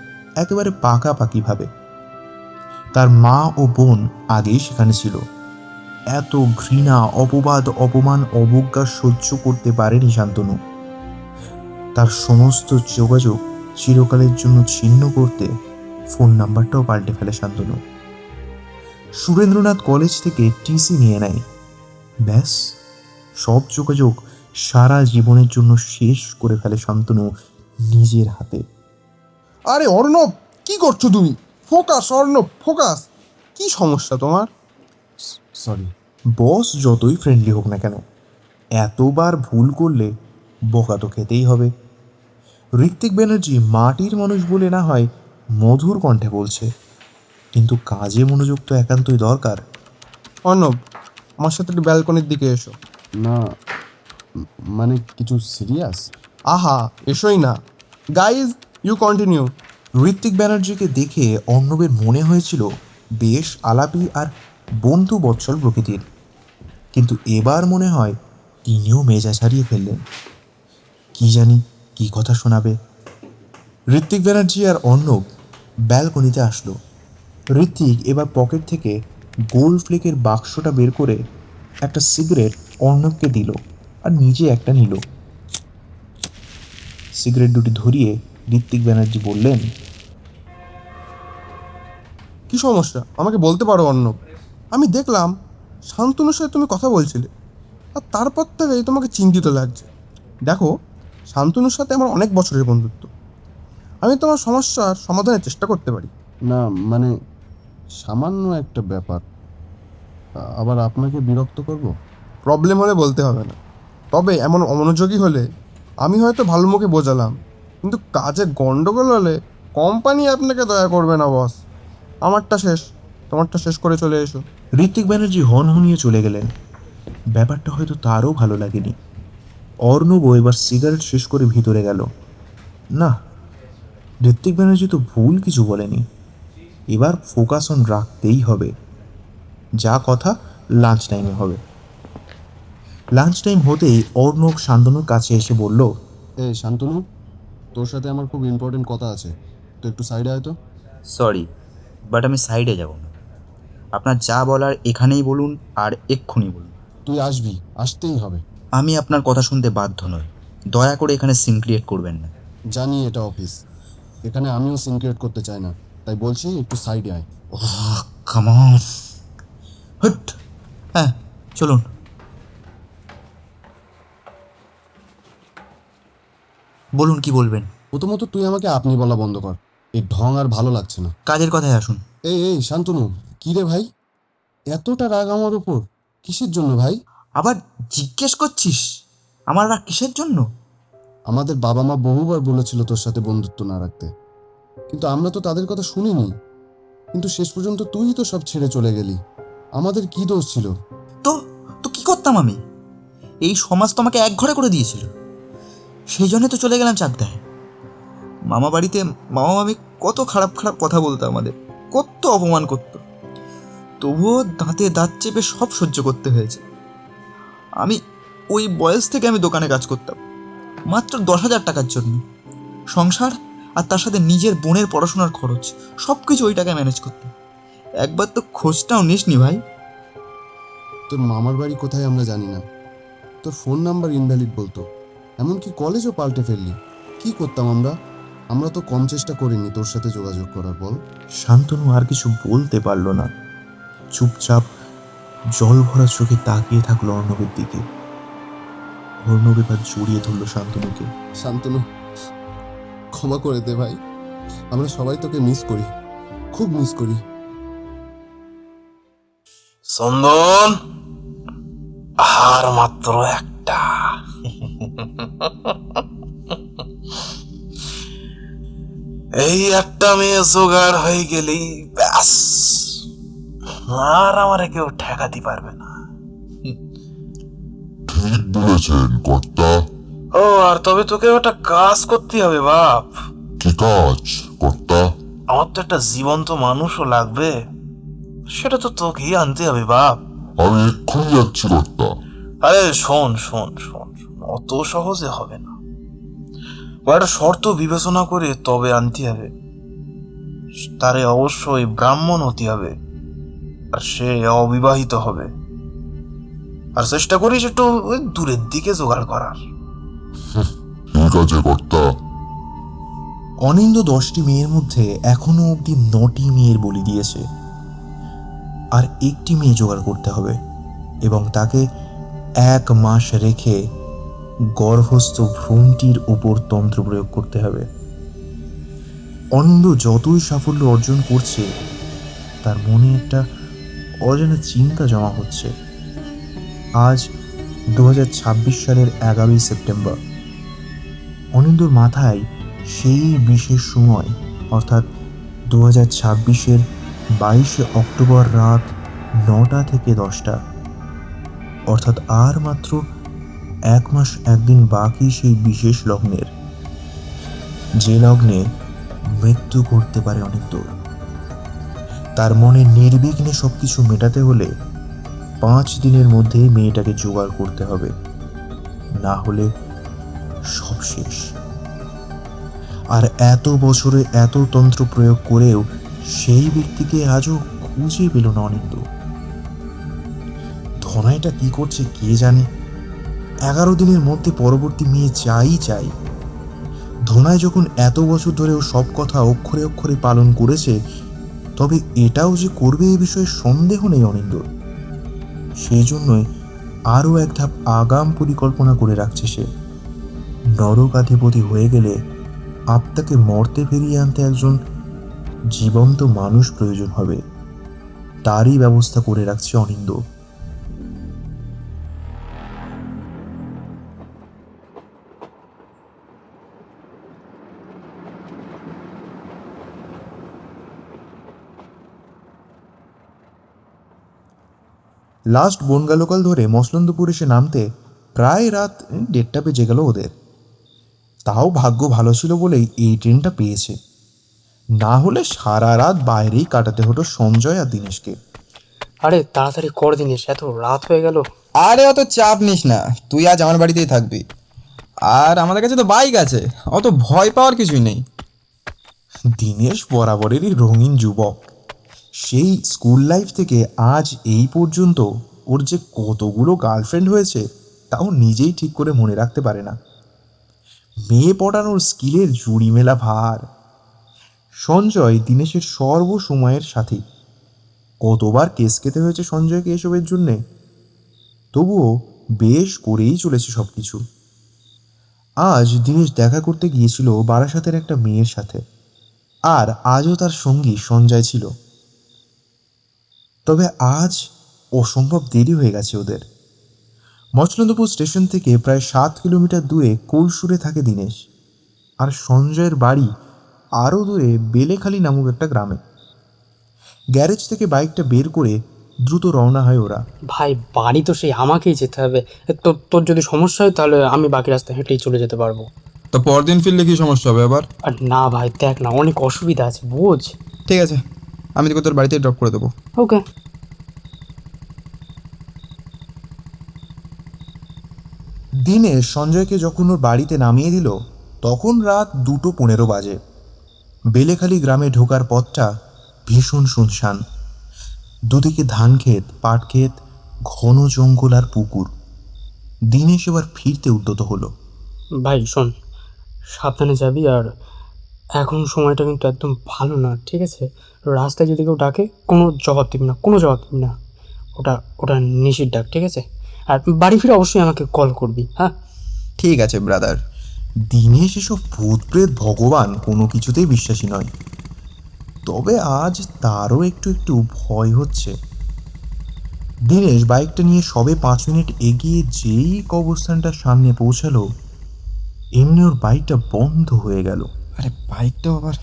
একেবারে পাকাপাকিভাবে। তার মা ও বোন আগেই সেখানে ছিল। এত ঘৃণা, অপবাদ, অপমান, অবজ্ঞা সহ্য করতে পারেনি শান্তনু। তার সমস্ত যোগাযোগ চিরকালের জন্য ছিন্ন করতে ফোন নাম্বারটাও পাল্টে ফেলে শান্তনু। সুরেন্দ্রনাথ কলেজ থেকে টিসি নিয়ে নেয়। ব্যাস, সব যোগাযোগ সারা জীবনের জন্য শেষ করে ফেলে শান্তনু নিজের হাতে। আরে অর্ণব, কি করছো তুমি? Focus Arnab, focus. কি সমস্যা তোমার? সরি। বস যতই ফ্রেন্ডলি হোক না কেন, এতবার ভুল করলে বকা তো খেতেই হবে। ঋত্বিক ব্যানার্জি মাটির মানুষ বলে না হয় মধুর কণ্ঠে বলছে, কিন্তু কাজে মনোযোগ তো একান্তই দরকার। অর্ণব, আমার সাথে একটু ব্যালকনির দিকে এসো। না, মানে কিছু সিরিয়াস? আহা, এসোই না। Guys, you continue. ঋত্বিক ব্যানার্জিকে দেখে অর্ণবের মনে হয়েছিল বেশ আলাপি আর বন্ধু বৎসল প্রকৃতির, কিন্তু এবার মনে হয় তিনিও মেজাজ হারিয়ে ফেললেন। কি জানি কি কথা শোনাবে। ঋত্বিক ব্যানার্জি আর অর্ণব ব্যালকনিতে আসলো। ঋত্বিক এবার পকেট থেকে গোল্ড ফ্লেকের বাক্সটা বের করে একটা সিগারেট অর্ণবকে দিল আর নিজে একটা নিল। সিগারেট দুটি ধরিয়ে ঋত্বিক ব্যানার্জি বললেন, কি সমস্যা আমাকে বলতে পারো অর্ণব? আমি দেখলাম শান্তনুর সাথে তুমি কথা বলছিলে, আর তারপর থেকেই তোমাকে চিন্তিত লাগছে। দেখো, শান্তনুর সাথে আমার অনেক বছরের বন্ধুত্ব। আমি তোমার সমস্যার সমাধানের চেষ্টা করতে পারি। না, মানে সামান্য একটা ব্যাপার, আবার আপনাকে বিরক্ত করব? প্রবলেম হলে বলতে হবে না, তবে এমন অমনোযোগী হলে আমি হয়তো ভালো মুখে বোঝালাম, কিন্তু কাজে গন্ডগোল হলে কোম্পানি আপনাকে দয়া করবে না বস। আমারটা শেষ, তোমারটা শেষ করে চলে এসো। ঋত্বিক ব্যানার্জি হনহনিয়ে চলে গেলেন। ব্যাপারটা হয়তো তারও ভালো লাগেনি। অর্ণবও এবার সিগারেট শেষ করে ভিতরে গেল। না, ঋত্বিক ব্যানার্জি তো ভুল কিছু বলেনি। এবার ফোকাস অন রাখতেই হবে। যা কথা লাঞ্চ টাইমে হবে। লাঞ্চ টাইম হতেই অর্ণব শান্তনুর কাছে এসে বলল, এই শান্তনু, তোর সাথে আমার খুব ইম্পর্টেন্ট কথা আছে, তো একটু সাইডে আয় তো। সরি, বাট আমি সাইডে যাব না। আপনার যা বলার এখানেই বলুন, আর এক্ষুনি বলুন। তুই আসবি, আসতেই হবে। আমি আপনার কথা শুনতে বাধ্য নই। দয়া করে এখানে সিন ক্রিয়েট করবেন না। জানি এটা অফিস, এখানে আমিও সিন ক্রিয়েট করতে চাই না, তাই বলছি একটু সাইডে আয়। Come on. হট। হ্যাঁ, চলুন। বলুন, কি বলবেন? প্রথমত তুই আমাকে আপনি বলা বন্ধ কর, এই ঢং আর ভালো লাগছে না। কাজের কথায় আসুন। এই শান্তনু, কী রে ভাই, এতটা রাগ আমার ওপর কিসের জন্য ভাই? আবার জিজ্ঞেস করছিস আমার রাগ কিসের জন্য? আমাদের বাবা মা বহুবার বলেছিল তোর সাথে বন্ধুত্ব না রাখতে, কিন্তু আমরা তো তাদের কথা শুনিনি। কিন্তু শেষ পর্যন্ত তুই তো সব ছেড়ে চলে গেলি। আমাদের কি দোষ ছিল? তো তো কি করতাম আমি? এই সমাজ তো আমাকে এক ঘরে করে দিয়েছিল, সেই জন্য তো চলে গেলাম চাকদায়। মামা বাড়িতে মামা মামি কত খারাপ খারাপ কথা বলতো, আমাদের কত অপমান করতো, তবুও দাঁতে দাঁত চেপে সব সহ্য করতে হয়েছে। আমি ওই বয়স থেকে আমি দোকানে কাজ করতাম, মাত্র 10,000 টাকার জন্য। সংসার আর তার সাথে নিজের বোনের পড়াশোনার খরচ সব কিছু ওই টাকায় ম্যানেজ করতাম। একবার তো খোঁজটাও নিসনি ভাই। তোর মামার বাড়ি কোথায় আমরা জানি না, তোর ফোন নাম্বার ইনভ্যালিড বলতো, এমনকি কলেজও পাল্টে ফেললি। কি করতাম আমরা? আমরা তো কম চেষ্টা করিনি তোর সাথে যোগাযোগ করার, বল? শান্তনু আর কিছু বলতে পারল না। চুপচাপ জল ভরা চোখে তাকিয়ে থাকলো অর্ণবের দিকে। অর্ণব এবার জড়িয়ে ধরল শান্তনুকে। শান্তনু, ক্ষমা করে দে ভাই, আমরা সবাই তোকে মিস করি, খুব মিস করি। চন্দন, আর মাত্র একটা। এই একটা মেয়ে জোগাড় হয়ে গেলেই ব্যাস, আর আমারে কেউ ঠেকাতে পারবে না। ঠিক বলেছেন কর্তা। ও, আর তবে তোকে একটা কাজ করতে হবে বাপ। কি কাজ কর্তা? আমার তো একটা জীবন্ত মানুষও লাগবে, সেটা তো তোকেই আনতে হবে বাপ। আমি এক্ষুনি যাচ্ছি কর্তা। আরে শোন শোন শোন শোন, অত সহজে হবে না। ও একটা শর্ত বিবেচনা করে তবে আনতে হবে। তারে অবশ্যই ব্রাহ্মণ হতে হবে, আর সে অবিবাহিত হবে। আর চেষ্টা করিস একটু ওই দূরের দিকে জোগাড় করার। ঠিক আছে কর্তা। অনিন্দ 10টি মেয়ের মধ্যে এখনো অবধি 9টি মেয়ের বলি দিয়েছে, আর একটি মেয়ে জোগাড় করতে হবে এবং তাকে 1 মাস রেখে গর্ভস্থ ভ্রূণটির উপর তন্ত্র প্রয়োগ করতে হবে। অনিন্দ যতই সাফল্য অর্জন করছে, তার মনে একটা অজানা চিন্তা জমা হচ্ছে। আজ 2026 সালের 11ই সেপ্টেম্বর। অনিন্দর মাথায় সেই বিশেষ সময় অর্থাৎ 2026-এর 22শে অক্টোবর রাত 9টা থেকে 10টা, অর্থাৎ আর মাত্র 1 মাস 1 দিন বাকি সেই বিশেষ লগ্নের, যে লগ্নে মৃত্যু ঘটতে পারে অনিন্দ। তার মনে নির্বিঘ্নে সবকিছু মেটাতে হলে 5 দিনের মধ্যে মেয়েটাকে জোগাড় করতে হবে, না হলে সব শেষ। আর এত বছরে এত তন্ত্র প্রয়োগ করেও সেই ব্যক্তিকে আজও খুঁজে পেল না অনিন্দ। ধনাইটা কি করছে কে জানে। 11 দিনের মধ্যে পরবর্তী মেয়ে চাই। ধনাই যখন এত বছর ধরেও সব কথা অক্ষরে অক্ষরে পালন করেছে, তবে এটাও যে করবে এ বিষয়ে সন্দেহ নেই অনিন্দর। সেই জন্যই আরও এক ধাপ আগাম পরিকল্পনা করে রাখছে সে। নরকাধিপতি হয়ে গেলে আত্মাকে মর্তে ফিরিয়ে আনতে একজন জীবন্ত মানুষ প্রয়োজন হবে, তারই ব্যবস্থা করে রাখছে অনিন্দ। লাস্ট বনগা লোকাল ধরে মসলন্দপুর এসে নামতে প্রায় রাত 1:30 বেজে গেল ওদের। তাও ভাগ্য ভালো ছিল বলেই এই ট্রেনটা পেয়েছে, না হলে সারা রাত বাইরেই কাটাতে হতো সঞ্জয় আর দিনেশকে। আরে তাড়াতাড়ি কর দিনেশ, এত রাত হয়ে গেল। আরে অত চাপ নিস না, তুই আজ আমার বাড়িতেই থাকবি। আর আমাদের কাছে তো বাইক আছে, অত ভয় পাওয়ার কিছুই নেই। দিনেশ বরাবরেরই রঙিন যুবক। সেই স্কুল লাইফ থেকে আজ এই পর্যন্ত ওর যে কতগুলো গার্লফ্রেন্ড হয়েছে তাও নিজেই ঠিক করে মনে রাখতে পারে না। মেয়ে পটানোর স্কিলের জুড়ি মেলা ভার। সঞ্জয় দিনেশের সর্বসময়ের সাথী। কতবার কেস খেতে হয়েছে সঞ্জয়কে এসবের জন্যে, তবুও বেশ করেই চলেছে সব কিছু। আজ দিনেশ দেখা করতে গিয়েছিল বারাসাতের একটা মেয়ের সাথে, আর আজও তার সঙ্গী সঞ্জয় ছিল। তবে আজ অসম্ভব দেরি হয়ে গেছে ওদের। মচলন্দপুর স্টেশন থেকে প্রায় 7 কিলোমিটার দূরে কোলসুরে থাকে দিনেশ, আর সঞ্জয়ের বাড়ি আরও দূরে বেলেখালি নামক একটা গ্রামে। গ্যারেজ থেকে বাইকটা বের করে দ্রুত রওনা হয় ওরা। ভাই বাড়ি তো সেই আমাকেই যেতে হবে। তোর যদি সমস্যা হয় তাহলে আমি বাকি রাস্তা হেঁটেই চলে যেতে পারবো। তো পরদিন ফিরলে কি সমস্যা হবে আবার? আর না ভাই, দেখ না, অনেক অসুবিধা আছে, বোঝ। ঠিক আছে, আমি তোকে তোর বাড়িতে ড্রপ করে দেবো। ওকে। দিনেশ সঞ্জয়কে যখন ওর বাড়িতে নামিয়ে দিল তখন রাত 2:15 বাজে। বেলেখালি গ্রামে ঢোকার পথটা ভীষণ শুনশান। দুদিকে ধান ক্ষেত, পাট ক্ষেত, ঘন জঙ্গল আর পুকুর। দিনেশ এবার ফিরতে উদ্যত হলো। ভাই শোন, সাবধানে যাবি, আর এখন সময়টা কিন্তু একদম ভালো না, ঠিক আছে? রাস্তায় যদি কেউ ডাকে কোনো জবাব দিবি না, ওটা নিশির ডাক, ঠিক আছে? আর বাড়ি ফিরে অবশ্যই আমাকে কল করবি, হ্যাঁ? ঠিক আছে ব্রাদার। দিনেশ এসব ভূত প্রেত ভগবান কোনো কিছুতেই বিশ্বাসী নয়, তবে আজ তারও একটু ভয় হচ্ছে। দিনেশ বাইকটা নিয়ে সবে 5 মিনিট এগিয়ে যেই কবরস্থানটার সামনে পৌঁছালো, এমনি ওর বাইকটা বন্ধ হয়ে গেল। আরে বাইকটা আবার।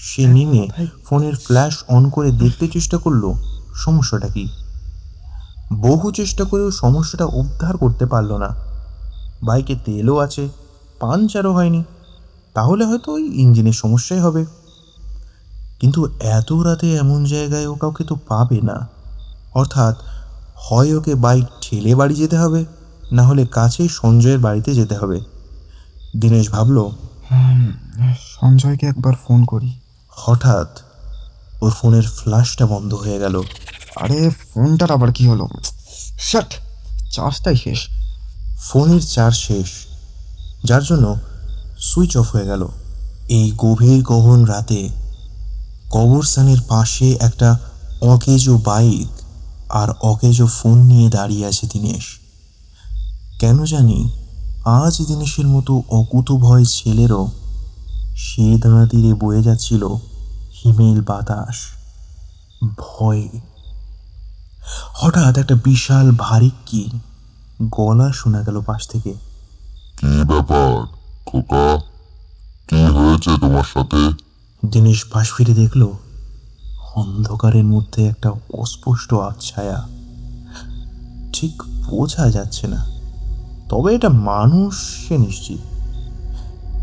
সে নেমে ফোনের ফ্ল্যাশ অন করে দেখতে চেষ্টা করলো সমস্যাটা কি। বহু চেষ্টা করেও সমস্যাটা উদ্ধার করতে পারল না। বাইকে তেলও আছে, পাঞ্চারও হয়নি, তাহলে হয়তো ওই ইঞ্জিনের সমস্যাই হবে। কিন্তু এত রাতে এমন জায়গায় ও কাউকে তো পাবে না। অর্থাৎ হয় ওকে বাইক ঠেলে বাড়ি যেতে হবে, না হলে কাছেই সঞ্জয়ের বাড়িতে যেতে হবে। দীনেশ ভাবল, সঞ্জয়কে একবার ফোন করি। হঠাৎ ওর ফোনের ফ্ল্যাশটা বন্ধ হয়ে গেল। আরে ফোনটার আবার কি হলো? শাট, চার্জটাই শেষ। ফোনের চার্জ শেষ, যার জন্য সুইচ অফ হয়ে গেল। এই গভীর গহন রাতে কবরস্থানের পাশে একটা অকেজো বাইক আর অকেজো ফোন নিয়ে দাঁড়িয়ে আছে দীনেশ। কেন জানি আজ দীনেশের মতো অকুতভয় ছেলেরও সে দাঁড়া তীরে বয়ে যাচ্ছিল হিমেল বাতাস, ভয়ে। হঠাৎ একটা বিশাল ভারী কি গলা শোনা গেল পাশ থেকে। কি ব্যাপার খোকা, কি হয়েছে তোমার সাথে? দীনেশ পাশ ফিরে দেখল অন্ধকারের মধ্যে একটা অস্পষ্ট আচ্ছায়া। ঠিক বোঝা যাচ্ছে না, তবে এটা মানুষ সে নিশ্চিত,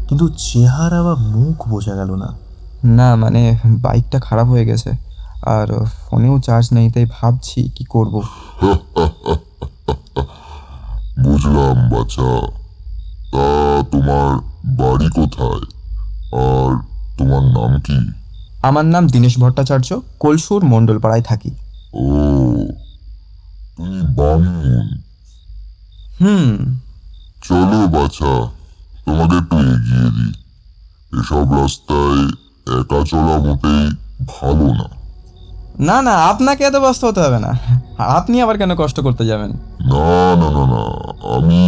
কিন্তু চেহারা বা মুখ বোঝা গেল না। না মানে বাইকটা খারাপ হয়ে গেছে আর ফোনেও চার্জ নেই, তাই ভাবছি কি করব। বুঝলাম বাচ্চা। তা তোমার বাড়ি কোথায় আর তোমার নাম কি? আমার নাম দীনেশ ভট্টাচার্য, কলসুর মণ্ডলপাড়ায় থাকি। ও, তুমি বামুন। চলো বাছা, তোমাকে একটু এগিয়ে দিই। এসব রাস্তায় একা চলা মোটেই ভালো না। না না, আপনাকে এত ব্যস্ত হতে হবে না, আপনি আবার কেন কষ্ট করতে যাবেন? না না না না, আমি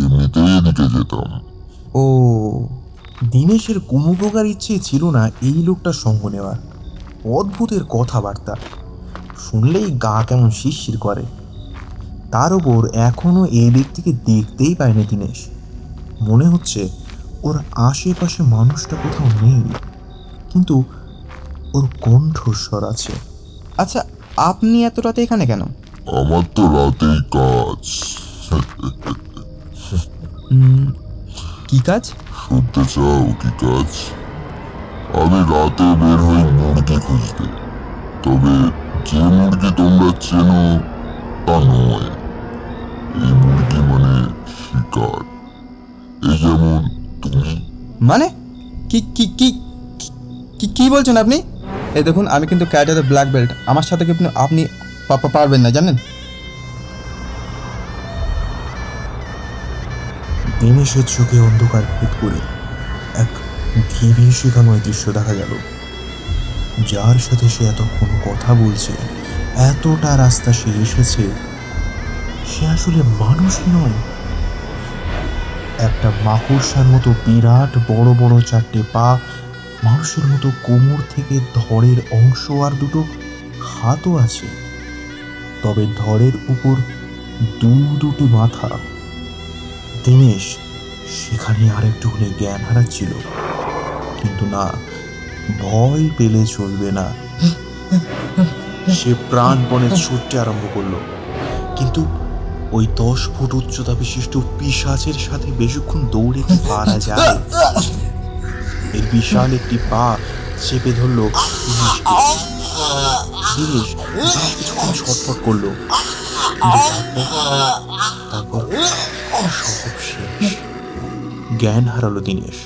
এমনিতেই এদিকে যেতাম। ও, দীনেশের কোনো প্রকার ইচ্ছে ছিল না এই লোকটার সঙ্গ নেওয়ার। অদ্ভুতের কথাবার্তা শুনলেই গা কেমন শিরশির করে। তার ওপর এখনো এই ব্যক্তিকে দেখতেই পায়নি দীনেশ। মনে হচ্ছে ওর আশেপাশে মানুষটা কোথাও নেই, কিন্তু ওর কণ্ঠস্বর আছে। আচ্ছা, আপনি এত রাতে এখানে কেন? আমার তো রাতেই কাজ। কি কাজ? শুনতে চাও কি কাজ? আমি রাতে বের হই মুরগি খুঁজতে, তবে যে মুরগি তোমরা চেনো তা নয়। এই মুরগি মানে শিকার। এই যেমন তুমি। মানে কি কি কি কি কি বলছেন আপনি? এই দেখুন, আমি কিন্তু ক্যারাটেতে ব্ল্যাক বেল্ট। আমার সাথে কিন্তু আপনি পারবেন না, জানেন? দীনেশের চোখে অন্ধকার ভেদ করে এক ধীরে শেখানোয় দৃশ্য দেখা গেল। যার সাথে সে এতক্ষণ কথা বলছে, এতটা রাস্তা সে এসেছে, সে আসলে মানুষই নয়। একটা মাকড়সার মতো বিরাট বড় বড় চারটে পা, মানুষের মতো কোমর থেকে ধড়ের অংশ আর দুটো হাতও আছে, তবে ধড়ের উপর দুটি মাথা। দীনেশ সেখানে আরেকটু হলে জ্ঞান হারাচ্ছিল, কিন্তু না, ভয় পেলে চলবে না। সে প্রাণপণে ছুটতে আরম্ভ করলো, কিন্তু ওই 10 ফুট উচ্চতা বিশিষ্ট পিশাচের সাথে বেশিক্ষণ দৌড়ে কি পারা যায়? এর বিশাল একটি পা চেপে ধরলো দীনেশকে। দীনেশ কিছুক্ষণ ছটফট করলো, তারপর সব শেষ। জ্ঞান হারালো দীনেশ।